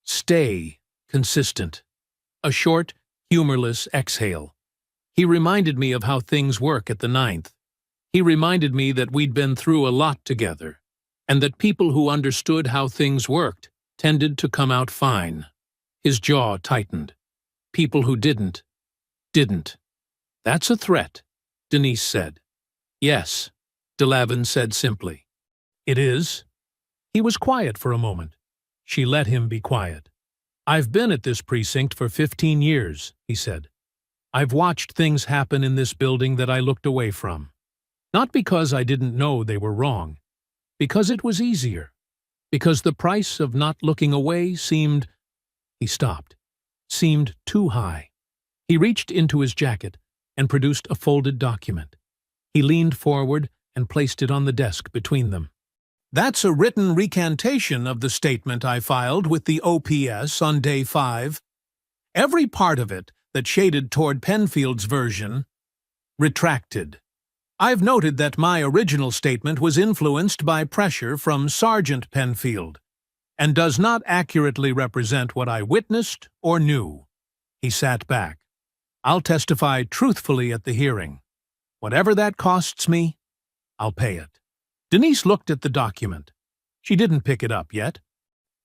Stay consistent. A short, humorless exhale. He reminded me of how things work at the 9th. He reminded me that we'd been through a lot together, and that people who understood how things worked tended to come out fine. His jaw tightened. People who didn't. "That's a threat," Denise said. "Yes," Delavan said simply. "It is." He was quiet for a moment. She let him be quiet. "I've been at this precinct for 15 years, he said. "I've watched things happen in this building that I looked away from. Not because I didn't know they were wrong. Because it was easier. Because the price of not looking away seemed—" He stopped. Seemed too high. He reached into his jacket and produced a folded document. He leaned forward and placed it on the desk between them. "That's a written recantation of the statement I filed with the OPS on day 5. Every part of it that shaded toward Penfield's version, retracted. I've noted that my original statement was influenced by pressure from Sergeant Penfield, and does not accurately represent what I witnessed or knew." He sat back. "I'll testify truthfully at the hearing. Whatever that costs me, I'll pay it." Denise looked at the document. She didn't pick it up yet.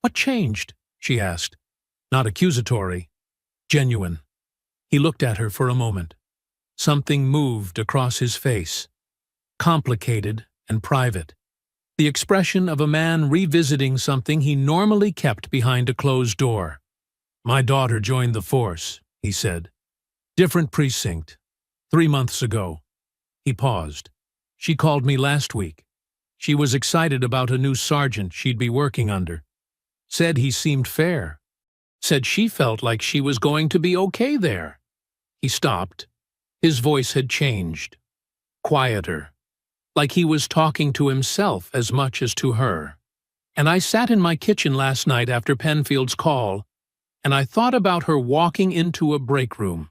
"What changed?" she asked. Not accusatory. Genuine. He looked at her for a moment. Something moved across his face, complicated and private. The expression of a man revisiting something he normally kept behind a closed door. "My daughter joined the force," he said. "Different precinct. 3 months ago." He paused. "She called me last week. She was excited about a new sergeant she'd be working under. Said he seemed fair. Said she felt like she was going to be okay there." He stopped. His voice had changed. Quieter. Like he was talking to himself as much as to her. "And I sat in my kitchen last night after Penfield's call, and I thought about her walking into a break room.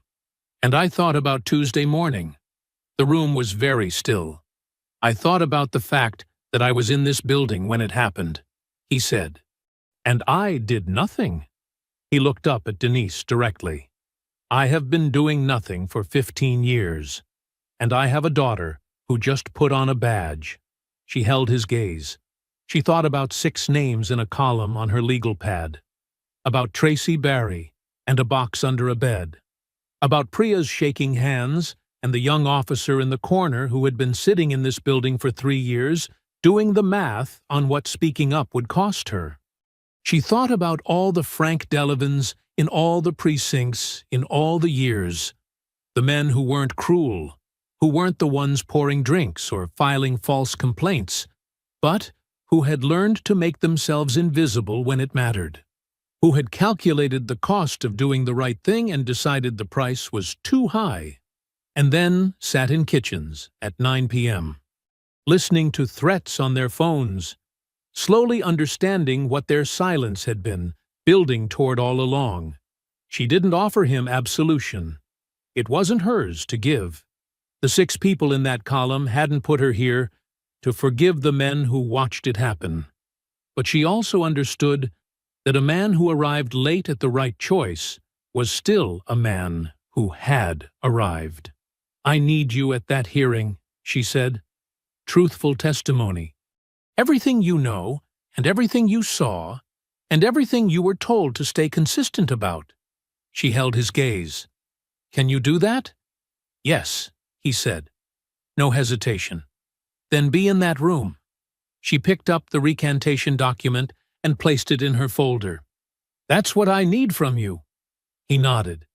And I thought about Tuesday morning. The room was very still. I thought about the fact that I was in this building when it happened," he said. "And I did nothing." He looked up at Denise directly. "I have been doing nothing for 15 years. And I have a daughter who just put on a badge." She held his gaze. She thought about 6 names in a column on her legal pad. About Tracy Barry and a box under a bed. About Priya's shaking hands and the young officer in the corner who had been sitting in this building for 3 years, doing the math on what speaking up would cost her. She thought about all the Frank Delevins in all the precincts in all the years. The men who weren't cruel, who weren't the ones pouring drinks or filing false complaints, but who had learned to make themselves invisible when it mattered. Who had calculated the cost of doing the right thing and decided the price was too high, and then sat in kitchens at 9 p.m., listening to threats on their phones, slowly understanding what their silence had been, building toward all along. She didn't offer him absolution. It wasn't hers to give. The 6 people in that column hadn't put her here to forgive the men who watched it happen. But she also understood that a man who arrived late at the right choice was still a man who had arrived. "I need you at that hearing," she said. "Truthful testimony. Everything you know, and everything you saw, and everything you were told to stay consistent about." She held his gaze. "Can you do that?" "Yes," he said. No hesitation. "Then be in that room." She picked up the recantation document and placed it in her folder. "That's what I need from you." He nodded.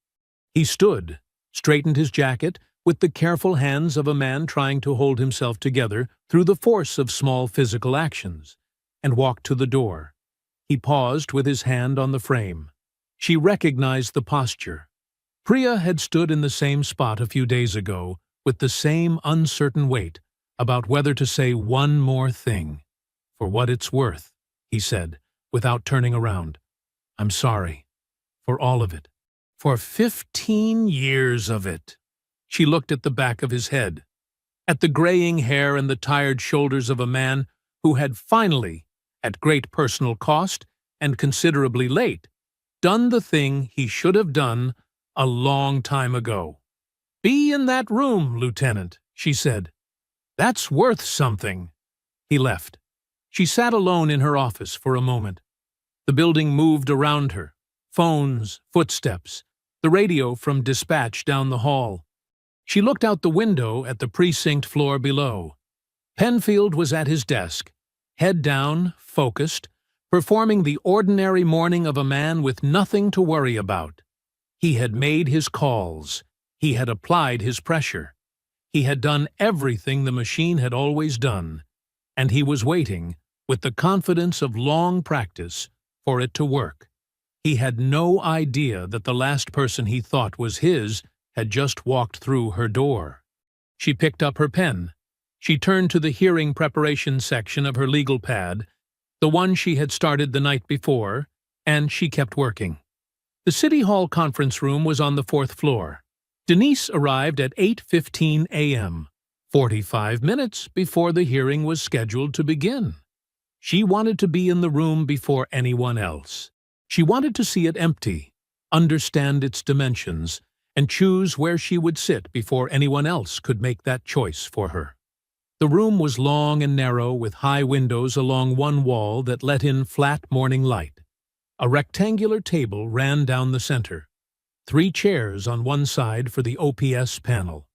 He stood, straightened his jacket with the careful hands of a man trying to hold himself together through the force of small physical actions, and walked to the door. He paused with his hand on the frame. She recognized the posture. Priya had stood in the same spot a few days ago with the same uncertain wait about whether to say one more thing. "For what it's worth," he said, without turning around. "I'm sorry. For all of it. For 15 years of it." She looked at the back of his head, at the graying hair and the tired shoulders of a man who had finally, at great personal cost and considerably late, done the thing he should have done a long time ago. "Be in that room, Lieutenant," she said. "That's worth something." He left. She sat alone in her office for a moment. The building moved around her. Phones, footsteps, the radio from dispatch down the hall. She looked out the window at the precinct floor below. Penfield was at his desk, head down, focused, performing the ordinary morning of a man with nothing to worry about. He had made his calls. He had applied his pressure. He had done everything the machine had always done, and he was waiting, with the confidence of long practice, for it to work. He had no idea that the last person he thought was his had just walked through her door. She picked up her pen. She turned to the hearing preparation section of her legal pad, the one she had started the night before, and she kept working. The City Hall conference room was on the 4th floor. Denise arrived at 8:15 a.m., 45 minutes before the hearing was scheduled to begin. She wanted to be in the room before anyone else. She wanted to see it empty, understand its dimensions, and choose where she would sit before anyone else could make that choice for her. The room was long and narrow, with high windows along one wall that let in flat morning light. A rectangular table ran down the center. 3 chairs on one side for the OPS panel.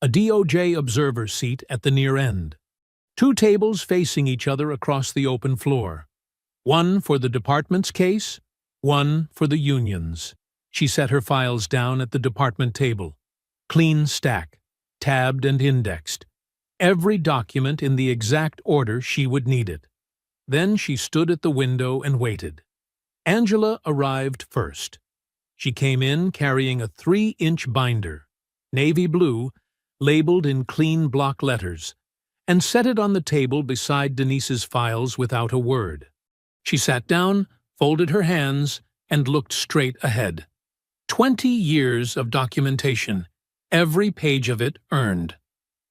a DOJ observer seat at the near end. Two tables facing each other across the open floor. One for the department's case, one for the union's. She set her files down at the department table. Clean stack, tabbed and indexed. Every document in the exact order she would need it. Then she stood at the window and waited. Angela arrived first. She came in carrying a 3-inch binder, navy blue, labeled in clean block letters, and set it on the table beside Denise's files without a word. She sat down, folded her hands, and looked straight ahead. 20 years of documentation, every page of it earned.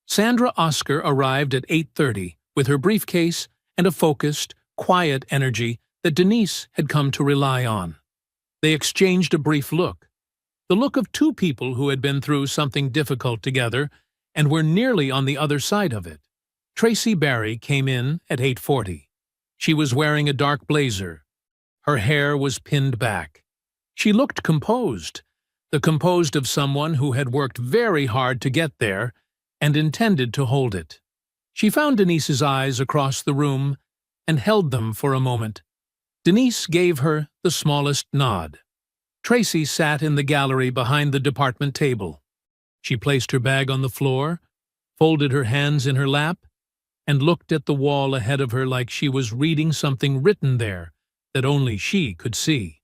Sandra Oscar arrived at 8:30 with her briefcase and a focused, quiet energy that Denise had come to rely on. They exchanged a brief look, the look of two people who had been through something difficult together and were nearly on the other side of it. Tracy Barry came in at 8:40. She was wearing a dark blazer. Her hair was pinned back. She looked composed of someone who had worked very hard to get there and intended to hold it. She found Denise's eyes across the room and held them for a moment. Denise gave her the smallest nod. Tracy sat in the gallery behind the department table. She placed her bag on the floor, folded her hands in her lap, and looked at the wall ahead of her like she was reading something written there that only she could see.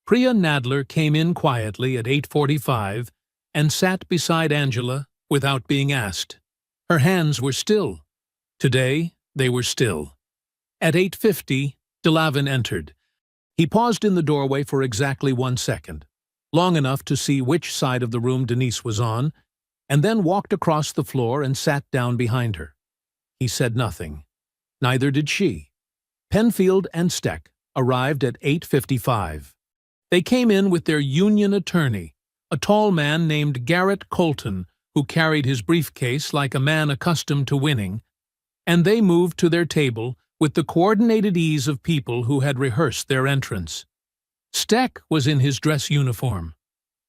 Priya Nadler came in quietly at 8:45 and sat beside Angela without being asked. Her hands were still. Today, they were still. At 8:50, DeLavin entered. He paused in the doorway for exactly 1 second, long enough to see which side of the room Denise was on, and then walked across the floor and sat down behind her. He said nothing. Neither did she. Penfield and Steck arrived at 8:55. They came in with their union attorney, a tall man named Garrett Colton, who carried his briefcase like a man accustomed to winning, and they moved to their table with the coordinated ease of people who had rehearsed their entrance. Steck was in his dress uniform.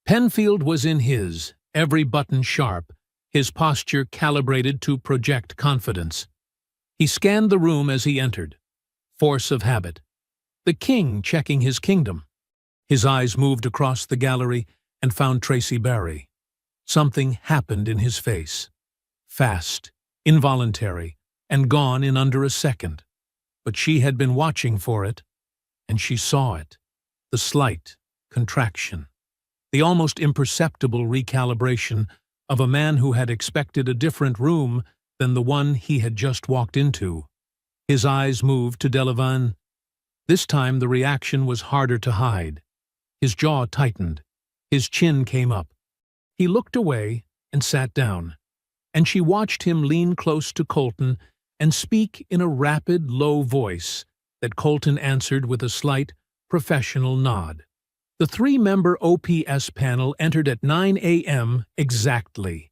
Penfield was in his, every button sharp, his posture calibrated to project confidence. He scanned the room as he entered. Force of habit. The king checking his kingdom. His eyes moved across the gallery and found Tracy Barry. Something happened in his face. Fast, involuntary, and gone in under a second. But she had been watching for it, and she saw it. The slight contraction. The almost imperceptible recalibration of a man who had expected a different room than the one he had just walked into. His eyes moved to DeLavin. This time the reaction was harder to hide. His jaw tightened. His chin came up. He looked away and sat down, and she watched him lean close to Colton and speak in a rapid, low voice that Colton answered with a slight, professional nod. The 3-member OPS panel entered at 9 a.m. exactly.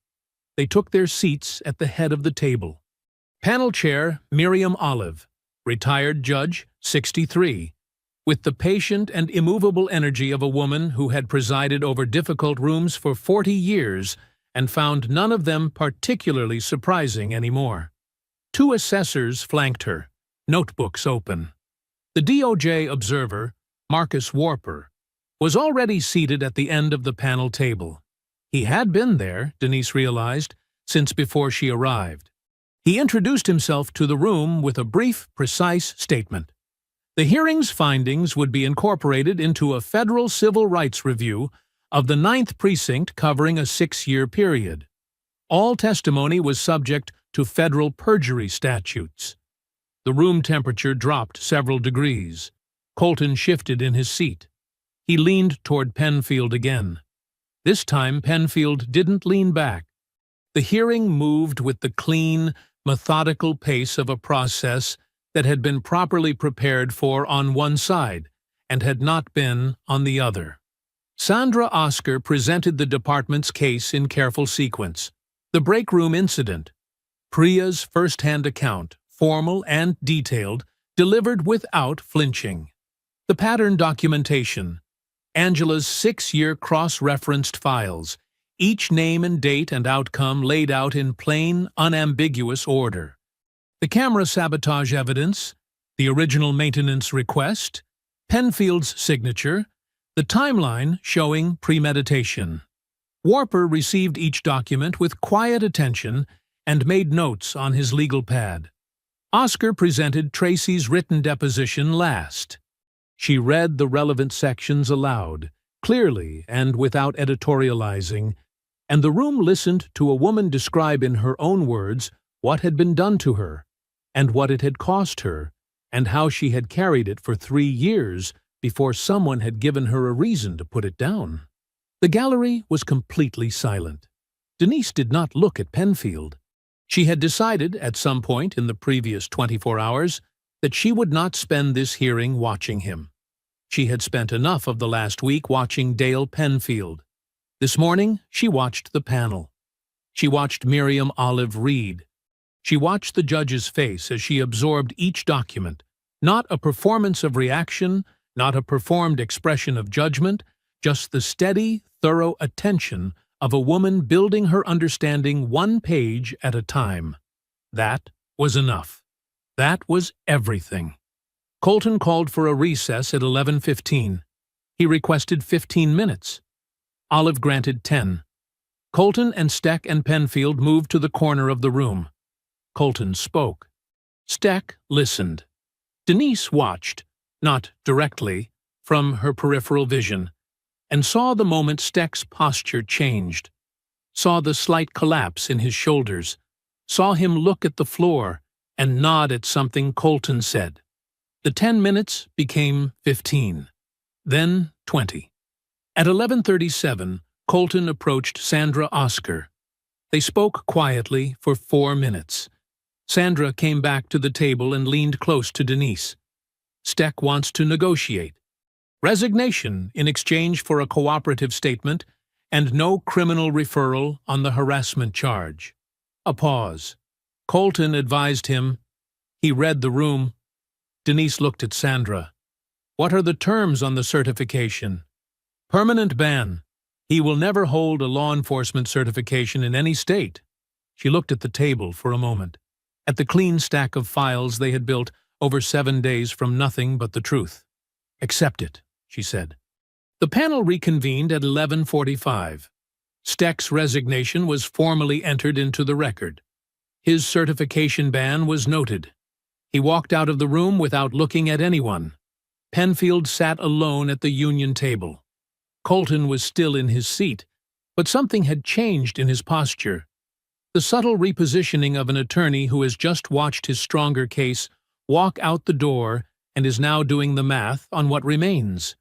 They took their seats at the head of the table. Panel chair Miriam Olive, retired judge, 63, with the patient and immovable energy of a woman who had presided over difficult rooms for 40 years and found none of them particularly surprising anymore. 2 assessors flanked her, notebooks open. The DOJ observer, Marcus Warper, was already seated at the end of the panel table. He had been there, Denise realized, since before she arrived. He introduced himself to the room with a brief, precise statement. The hearing's findings would be incorporated into a federal civil rights review of the 9th Precinct covering a 6-year period. All testimony was subject to federal perjury statutes. The room temperature dropped several degrees. Colton shifted in his seat. He leaned toward Penfield again. This time Penfield didn't lean back. The hearing moved with the clean, methodical pace of a process that had been properly prepared for on one side and had not been on the other. Sandra Oscar presented the department's case in careful sequence. The break room incident, Priya's first-hand account, formal and detailed, delivered without flinching. The pattern documentation, Angela's 6-year cross-referenced files, each name and date and outcome laid out in plain, unambiguous order. The camera sabotage evidence, the original maintenance request, Penfield's signature, the timeline showing premeditation. Warper received each document with quiet attention and made notes on his legal pad. Oscar presented Tracy's written deposition last. She read the relevant sections aloud, clearly and without editorializing, and the room listened to a woman describe in her own words what had been done to her, and what it had cost her, and how she had carried it for 3 years before someone had given her a reason to put it down. The gallery was completely silent. Denise did not look at Penfield. She had decided at some point in the previous 24 hours that she would not spend this hearing watching him. She had spent enough of the last week watching Dale Penfield. This morning, she watched the panel. She watched Miriam Olive read. She watched the judge's face as she absorbed each document, not a performance of reaction, not a performed expression of judgment, just the steady, thorough attention of a woman building her understanding 1 page at a time. That was enough. That was everything. Colton called for a recess at 11:15. He requested 15 minutes. Olive granted 10. Colton and Steck and Penfield moved to the corner of the room. Colton spoke. Steck listened. Denise watched, not directly, from her peripheral vision, and saw the moment Steck's posture changed, saw the slight collapse in his shoulders, saw him look at the floor and nod at something Colton said. The 10 minutes became 15, then 20. At 11:37, Colton approached Sandra Oscar. They spoke quietly for 4 minutes. Sandra came back to the table and leaned close to Denise. Steck wants to negotiate. Resignation in exchange for a cooperative statement and no criminal referral on the harassment charge. A pause. Colton advised him. He read the room. Denise looked at Sandra. What are the terms on the certification? Permanent ban. He will never hold a law enforcement certification in any state. She looked at the table for a moment, at the clean stack of files they had built over 7 days from nothing but the truth. Accept it, she said. The panel reconvened at 11:45. Steck's resignation was formally entered into the record. His certification ban was noted. He walked out of the room without looking at anyone. Penfield sat alone at the union table. Colton was still in his seat, but something had changed in his posture. The subtle repositioning of an attorney who has just watched his stronger case walk out the door and is now doing the math on what remains.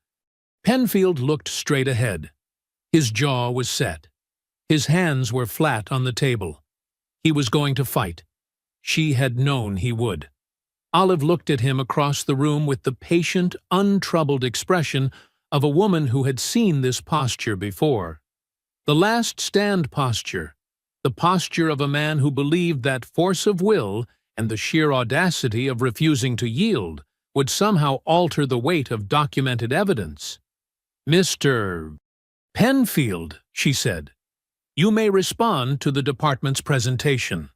Penfield looked straight ahead. His jaw was set. His hands were flat on the table. He was going to fight. She had known he would. Olive looked at him across the room with the patient, untroubled expression of a woman who had seen this posture before. The last stand posture, the posture of a man who believed that force of will and the sheer audacity of refusing to yield would somehow alter the weight of documented evidence. Mr. Penfield, she said, you may respond to the department's presentation.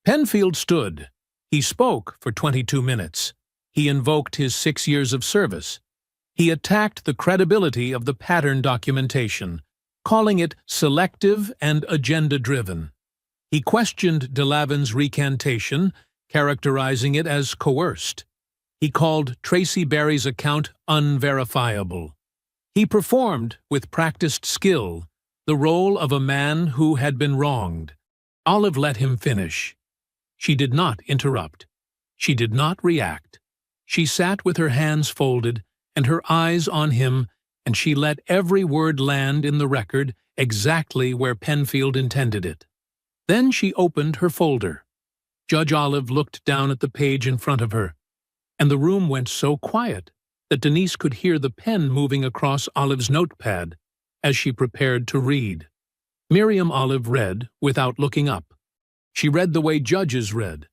Penfield stood. He spoke for 22 minutes. He invoked his 6 years of service. He attacked the credibility of the pattern documentation, calling it selective and agenda-driven. He questioned DeLavin's recantation, characterizing it as coerced. He called Tracy Berry's account unverifiable. He performed, with practiced skill, the role of a man who had been wronged. Olive let him finish. She did not interrupt. She did not react. She sat with her hands folded and her eyes on him, and she let every word land in the record exactly where Penfield intended it. Then she opened her folder. Judge Olive looked down at the page in front of her, and the room went so quiet that Denise could hear the pen moving across Olive's notepad as she prepared to read. Miriam Olive read without looking up. She read the way judges read,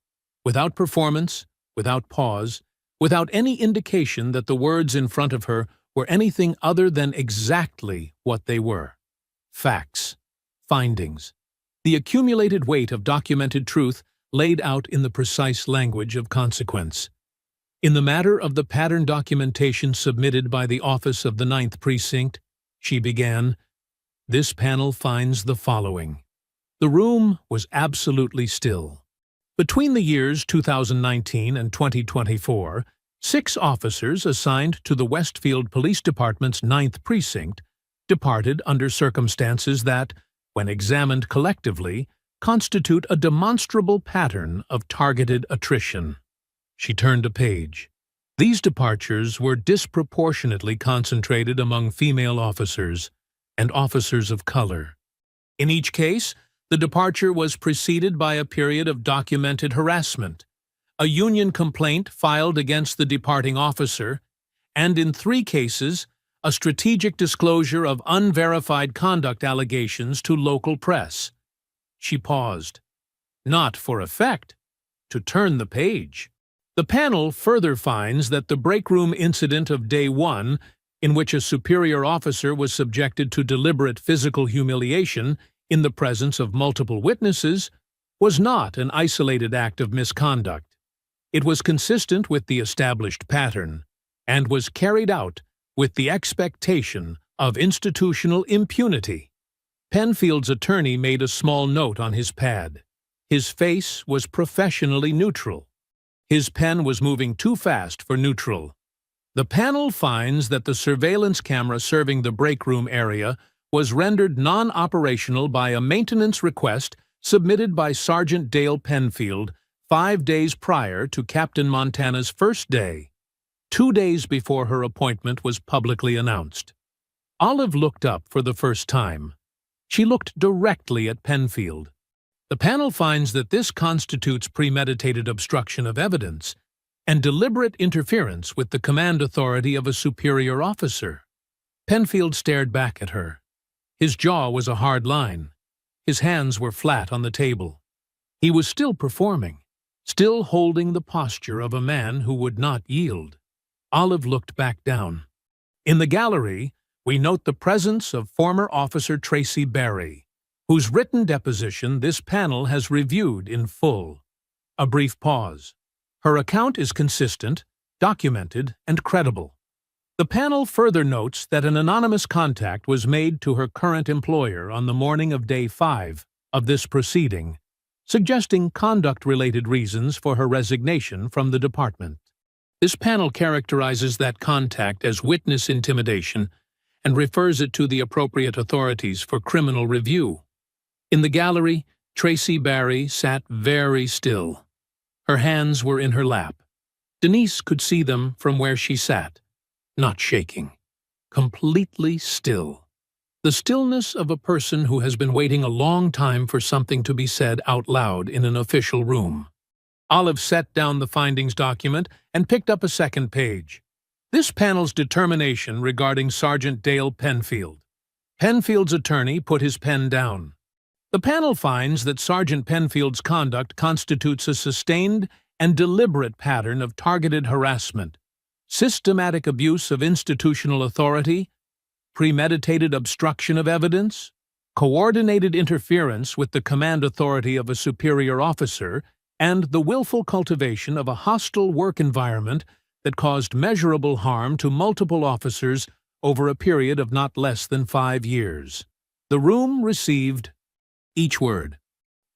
without performance, without pause, without any indication that the words in front of her were anything other than exactly what they were. Facts. findings. The accumulated weight of documented truth laid out in the precise language of consequence. In the matter of the pattern documentation submitted by the Office of the 9th Precinct, she began, this panel finds the following. The room was absolutely still. Between the years 2019 and 2024, 6 officers assigned to the Westfield Police Department's 9th Precinct departed under circumstances that, when examined collectively, constitute a demonstrable pattern of targeted attrition. She turned a page. These departures were disproportionately concentrated among female officers and officers of color. In each case, the departure was preceded by a period of documented harassment, a union complaint filed against the departing officer, and in 3 cases, a strategic disclosure of unverified conduct allegations to local press. She paused, not for effect, to turn the page. The panel further finds that the breakroom incident of day 1, in which a superior officer was subjected to deliberate physical humiliation in the presence of multiple witnesses, was not an isolated act of misconduct. It was consistent with the established pattern, and was carried out with the expectation of institutional impunity. Penfield's attorney made a small note on his pad. His face was professionally neutral. His pen was moving too fast for neutral. The panel finds that the surveillance camera serving the breakroom area was rendered non-operational by a maintenance request submitted by Sergeant Dale Penfield 5 days prior to Captain Montana's first day, 2 days before her appointment was publicly announced. Olive looked up for the first time. She looked directly at Penfield. The panel finds that this constitutes premeditated obstruction of evidence and deliberate interference with the command authority of a superior officer. Penfield stared back at her. His jaw was a hard line. His hands were flat on the table. He was still performing, still holding the posture of a man who would not yield. Olive looked back down. In the gallery, we note the presence of former Officer Tracy Barry, whose written deposition this panel has reviewed in full. A brief pause. Her account is consistent, documented, and credible. The panel further notes that an anonymous contact was made to her current employer on the morning of Day 5 of this proceeding, suggesting conduct-related reasons for her resignation from the department. This panel characterizes that contact as witness intimidation and refers it to the appropriate authorities for criminal review. In the gallery, Tracy Barry sat very still. Her hands were in her lap. Denise could see them from where she sat. Not shaking, completely still. The stillness of a person who has been waiting a long time for something to be said out loud in an official room. Olive set down the findings document and picked up a second page. This panel's determination regarding Sergeant Dale Penfield. Penfield's attorney put his pen down. The panel finds that Sergeant Penfield's conduct constitutes a sustained and deliberate pattern of targeted harassment, systematic abuse of institutional authority, premeditated obstruction of evidence, coordinated interference with the command authority of a superior officer, and the willful cultivation of a hostile work environment that caused measurable harm to multiple officers over a period of not less than 5 years. The room received each word.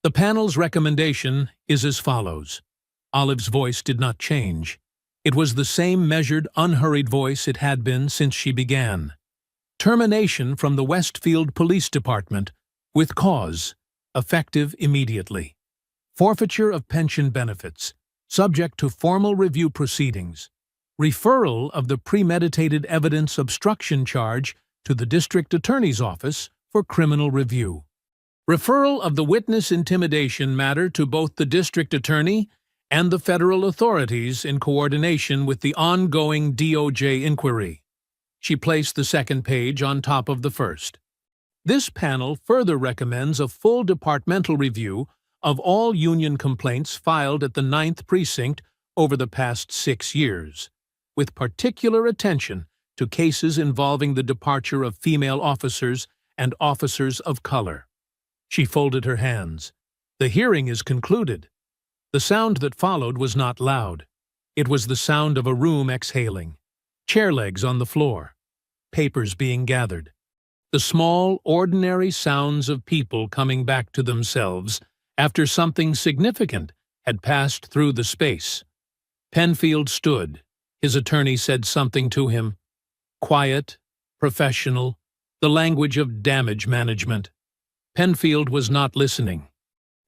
The panel's recommendation is as follows. Olive's voice did not change. It was the same measured, unhurried voice it had been since she began. Termination from the Westfield Police Department, with cause, effective immediately. Forfeiture of pension benefits, subject to formal review proceedings. Referral of the premeditated evidence obstruction charge to the District Attorney's Office for criminal review. Referral of the witness intimidation matter to both the District Attorney and the federal authorities in coordination with the ongoing DOJ inquiry. She placed the second page on top of the first. This panel further recommends a full departmental review of all union complaints filed at the 9th Precinct over the past 6 years, with particular attention to cases involving the departure of female officers and officers of color. She folded her hands. The hearing is concluded. The sound that followed was not loud. It was the sound of a room exhaling, chair legs on the floor, papers being gathered. The small, ordinary sounds of people coming back to themselves after something significant had passed through the space. Penfield stood. His attorney said something to him. Quiet, professional, the language of damage management. Penfield was not listening.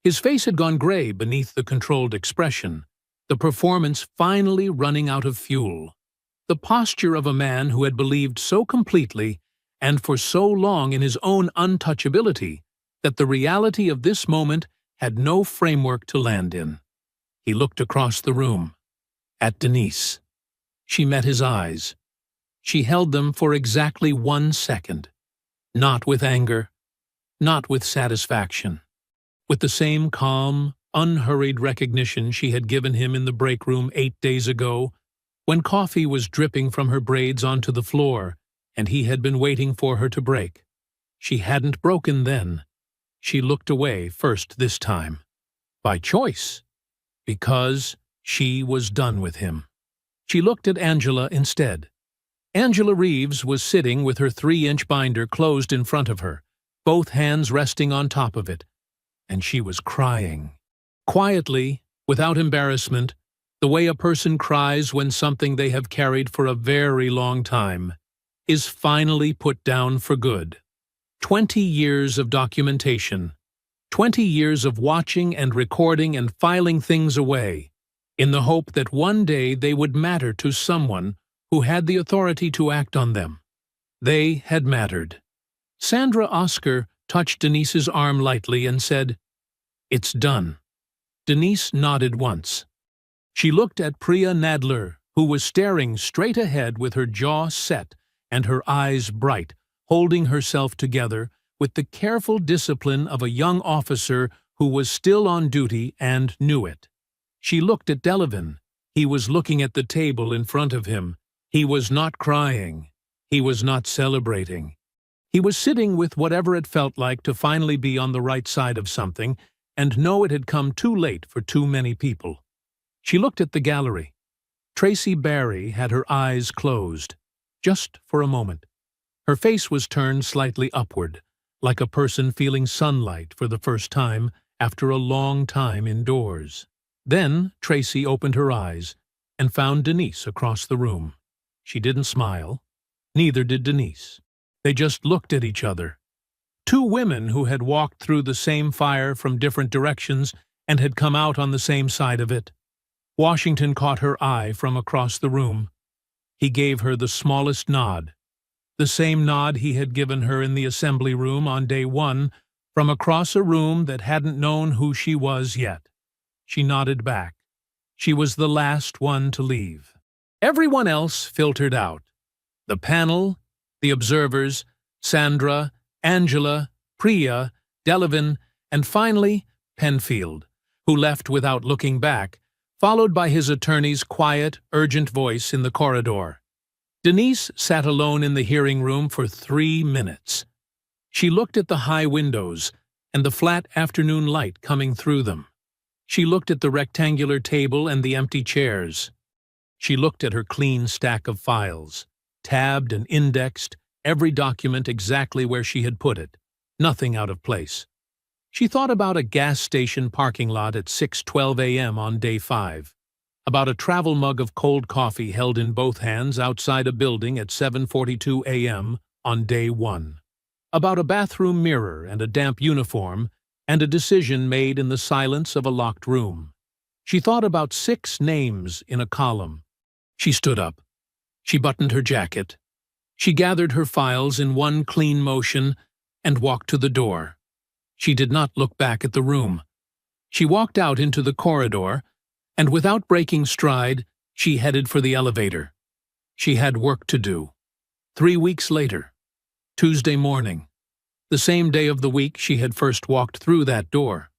His face had gone gray beneath the controlled expression, the performance finally running out of fuel. The posture of a man who had believed so completely and for so long in his own untouchability that the reality of this moment had no framework to land in. He looked across the room, at Denise. She met his eyes. She held them for exactly 1 second, not with anger, not with satisfaction, with the same calm, unhurried recognition she had given him in the break room 8 days ago, when coffee was dripping from her braids onto the floor and he had been waiting for her to break. She hadn't broken then. She looked away first this time. By choice. Because she was done with him. She looked at Angela instead. Angela Reeves was sitting with her 3-inch binder closed in front of her, both hands resting on top of it, and she was crying. Quietly, without embarrassment, the way a person cries when something they have carried for a very long time is finally put down for good. 20 years of documentation, 20 years of watching and recording and filing things away, in the hope that one day they would matter to someone who had the authority to act on them. They had mattered. Sandra Oscar touched Denise's arm lightly and said, "It's done." Denise nodded once. She looked at Priya Nadler, who was staring straight ahead with her jaw set and her eyes bright, holding herself together with the careful discipline of a young officer who was still on duty and knew it. She looked at Delavan. He was looking at the table in front of him. He was not crying. He was not celebrating. He was sitting with whatever it felt like to finally be on the right side of something and know it had come too late for too many people. She looked at the gallery. Tracy Barry had her eyes closed, just for a moment. Her face was turned slightly upward, like a person feeling sunlight for the first time after a long time indoors. Then Tracy opened her eyes and found Denise across the room. She didn't smile. Neither did Denise. They just looked at each other. Two women who had walked through the same fire from different directions and had come out on the same side of it. Washington caught her eye from across the room. He gave her the smallest nod, the same nod he had given her in the assembly room on day 1 from across a room that hadn't known who she was yet. She nodded back. She was the last one to leave. Everyone else filtered out. The panel, the observers, Sandra, Angela, Priya, Delavan, and finally Penfield, who left without looking back, followed by his attorney's quiet, urgent voice in the corridor. Denise sat alone in the hearing room for 3 minutes. She looked at the high windows and the flat afternoon light coming through them. She looked at the rectangular table and the empty chairs. She looked at her clean stack of files, tabbed and indexed, every document exactly where she had put it, nothing out of place. She thought about a gas station parking lot at 6:12 a.m. on day 5, about a travel mug of cold coffee held in both hands outside a building at 7:42 a.m. on day 1, about a bathroom mirror and a damp uniform and a decision made in the silence of a locked room. She thought about 6 names in a column. She stood up. She buttoned her jacket. She gathered her files in one clean motion and walked to the door. She did not look back at the room. She walked out into the corridor, and without breaking stride, she headed for the elevator. She had work to do. 3 weeks later, Tuesday morning, the same day of the week she had first walked through that door,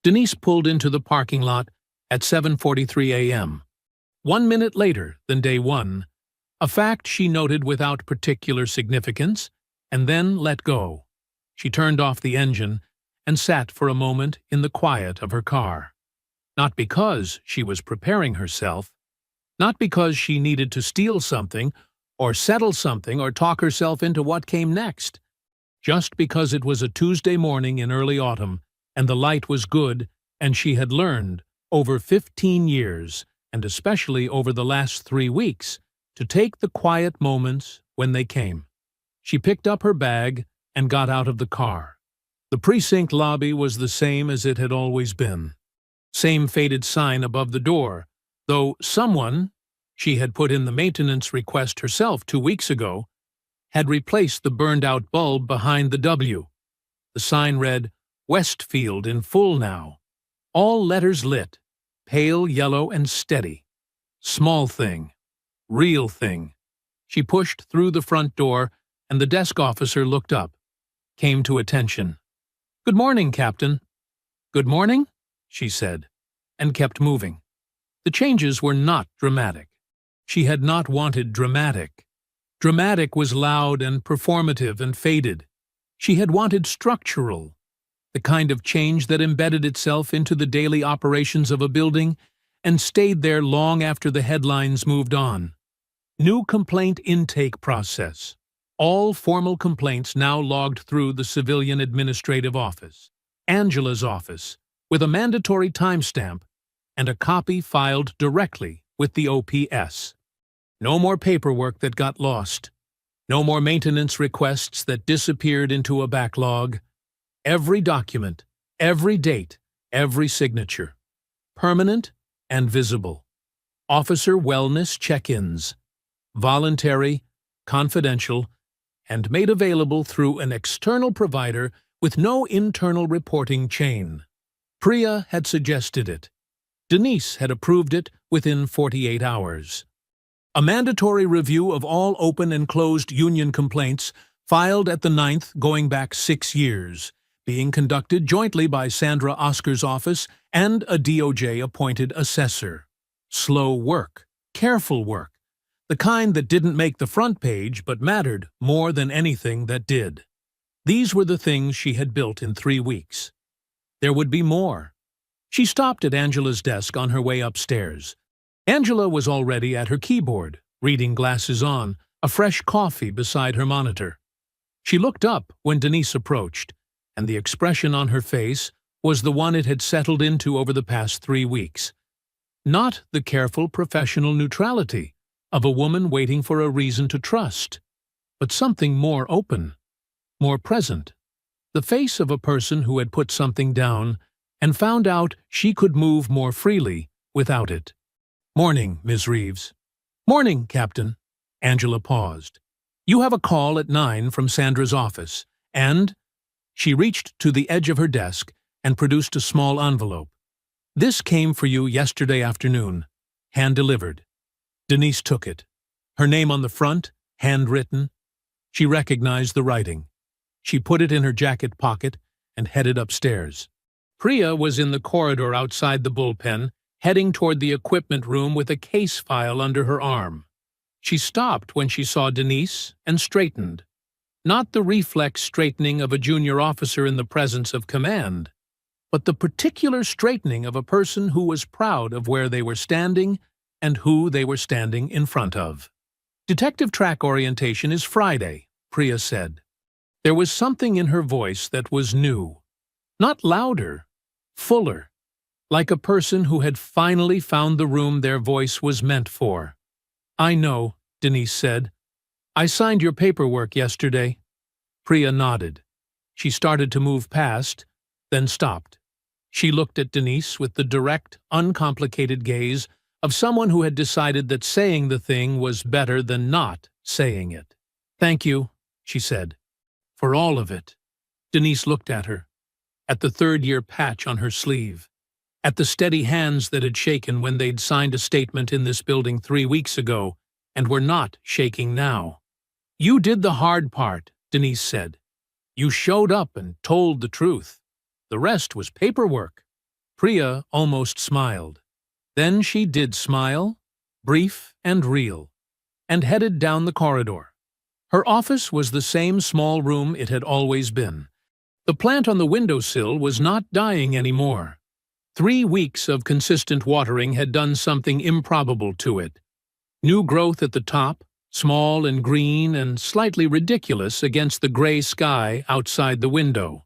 Denise pulled into the parking lot at 7:43 a.m. 1 minute later than day 1, a fact she noted without particular significance, and then let go. She turned off the engine and sat for a moment in the quiet of her car. Not because she was preparing herself, not because she needed to steal something, or settle something, or talk herself into what came next. Just because it was a Tuesday morning in early autumn, and the light was good, and she had learned, over 15 years, and especially over the last 3 weeks, to take the quiet moments when they came. She picked up her bag and got out of the car. The precinct lobby was the same as it had always been. Same faded sign above the door, though someone, she had put in the maintenance request herself 2 weeks ago, had replaced the burned-out bulb behind the W. The sign read, Westfield in full now. All letters lit, pale yellow and steady. Small thing. Real thing. She pushed through the front door, and the desk officer looked up, came to attention. "Good morning, Captain." "Good morning," she said, and kept moving. The changes were not dramatic. She had not wanted dramatic. Dramatic was loud and performative and faded. She had wanted structural, the kind of change that embedded itself into the daily operations of a building and stayed there long after the headlines moved on. New complaint intake process. All formal complaints now logged through the Civilian Administrative Office, Angela's office, with a mandatory timestamp and a copy filed directly with the OPS. No more paperwork that got lost. No more maintenance requests that disappeared into a backlog. Every document, every date, every signature. Permanent and visible. Officer wellness check-ins. Voluntary, confidential, and made available through an external provider with no internal reporting chain. Priya had suggested it. Denise had approved it within 48 hours. A mandatory review of all open and closed union complaints filed at the 9th going back 6 years, being conducted jointly by Sandra Oscar's office and a DOJ-appointed assessor. Slow work, careful work, the kind that didn't make the front page but mattered more than anything that did. These were the things she had built in 3 weeks. There would be more. She stopped at Angela's desk on her way upstairs. Angela was already at her keyboard, reading glasses on, a fresh coffee beside her monitor. She looked up when Denise approached, and the expression on her face was the one it had settled into over the past 3 weeks. Not the careful professional neutrality of a woman waiting for a reason to trust, but something more open, more present. The face of a person who had put something down and found out she could move more freely without it. "Morning, Ms. Reeves." "Morning, Captain." Angela paused. "You have a call at 9 from Sandra's office, and—" She reached to the edge of her desk and produced a small envelope. "This came for you yesterday afternoon, hand-delivered." Denise took it. Her name on the front, handwritten. She recognized the writing. She put it in her jacket pocket and headed upstairs. Priya was in the corridor outside the bullpen, heading toward the equipment room with a case file under her arm. She stopped when she saw Denise and straightened. Not the reflex straightening of a junior officer in the presence of command, but the particular straightening of a person who was proud of where they were standing and who they were standing in front of. "Detective track orientation is Friday," Priya said. There was something in her voice that was new. Not louder, fuller, like a person who had finally found the room their voice was meant for. "I know," Denise said. "I signed your paperwork yesterday." Priya nodded. She started to move past, then stopped. She looked at Denise with the direct, uncomplicated gaze of someone who had decided that saying the thing was better than not saying it. "Thank you," she said, "for all of it." Denise looked at her, at the third-year patch on her sleeve, at the steady hands that had shaken when they'd signed a statement in this building 3 weeks ago and were not shaking now. "You did the hard part," Denise said. "You showed up and told the truth. The rest was paperwork." Priya almost smiled. Then she did smile, brief and real, and headed down the corridor. Her office was the same small room it had always been, The plant on the windowsill was not dying anymore. 3 weeks of consistent watering had done something improbable to it. New growth at the top, small and green and slightly ridiculous against the gray sky outside the window.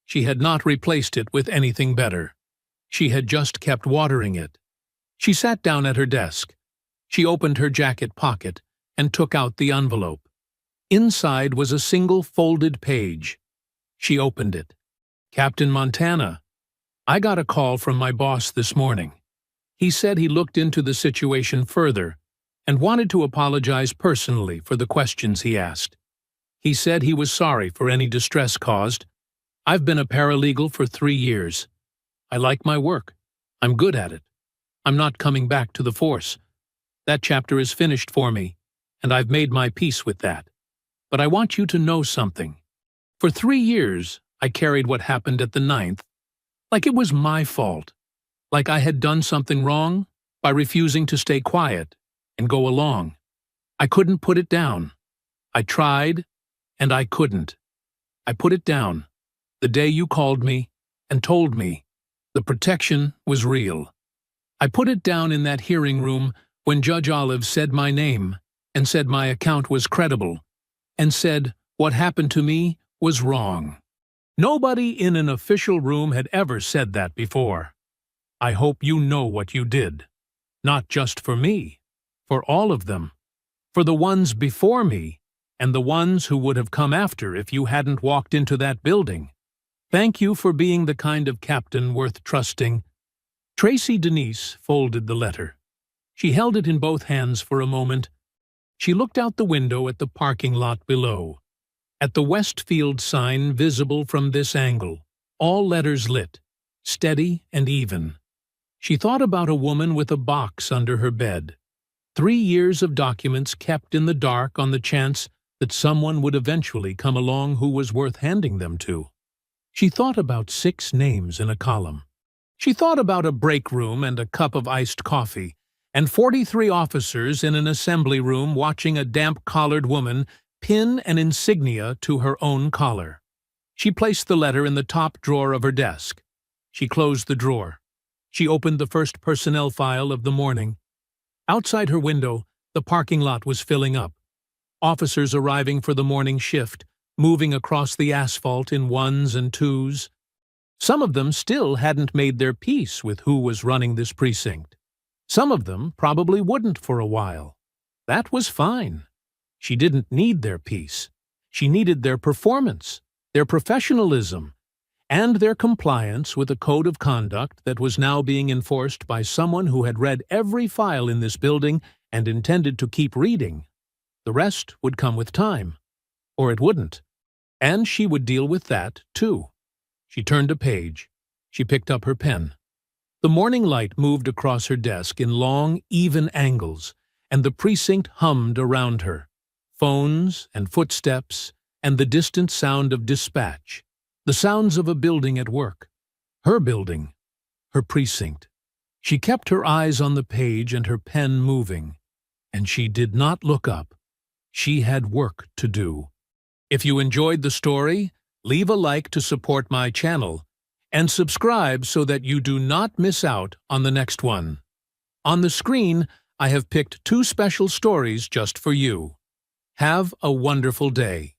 She had not replaced it with anything better. She had just kept watering it. She sat down at her desk. She opened her jacket pocket and took out the envelope. Inside was a single folded page. She opened it. "Captain Montana, I got a call from my boss this morning. He said he looked into the situation further and wanted to apologize personally for the questions he asked. He said he was sorry for any distress caused. I've been a paralegal for 3 years. I like my work. I'm good at it. I'm not coming back to the force. That chapter is finished for me, and I've made my peace with that. But I want you to know something. For 3 years, I carried what happened at the 9th, like it was my fault, like I had done something wrong by refusing to stay quiet and go along. I couldn't put it down. I tried, and I couldn't. I put it down the day you called me and told me the protection was real. I put it down in that hearing room when Judge Olive said my name and said my account was credible and said what happened to me was wrong. Nobody in an official room had ever said that before. I hope you know what you did. Not just for me, for all of them, for the ones before me and the ones who would have come after if you hadn't walked into that building. Thank you for being the kind of captain worth trusting." Tracy Denise folded the letter. She held it in both hands for a moment. She looked out the window at the parking lot below, at the Westfield sign visible from this angle, all letters lit, steady and even. She thought about a woman with a box under her bed. 3 years of documents kept in the dark on the chance that someone would eventually come along who was worth handing them to. She thought about 6 names in a column. She thought about a break room and a cup of iced coffee, and 43 officers in an assembly room watching a damp-collared woman pin an insignia to her own collar. She placed the letter in the top drawer of her desk. She closed the drawer. She opened the first personnel file of the morning. Outside her window, the parking lot was filling up. Officers arriving for the morning shift, moving across the asphalt in 1s and 2s. Some of them still hadn't made their peace with who was running this precinct. Some of them probably wouldn't for a while. That was fine. She didn't need their peace. She needed their performance, their professionalism, and their compliance with a code of conduct that was now being enforced by someone who had read every file in this building and intended to keep reading. The rest would come with time. Or it wouldn't. And she would deal with that, too. She turned a page. She picked up her pen. The morning light moved across her desk in long, even angles, and the precinct hummed around her. Phones and footsteps and the distant sound of dispatch. The sounds of a building at work. Her building. Her precinct. She kept her eyes on the page and her pen moving. And she did not look up. She had work to do. If you enjoyed the story, leave a like to support my channel, and subscribe so that you do not miss out on the next one. On the screen, I have picked 2 special stories just for you. Have a wonderful day.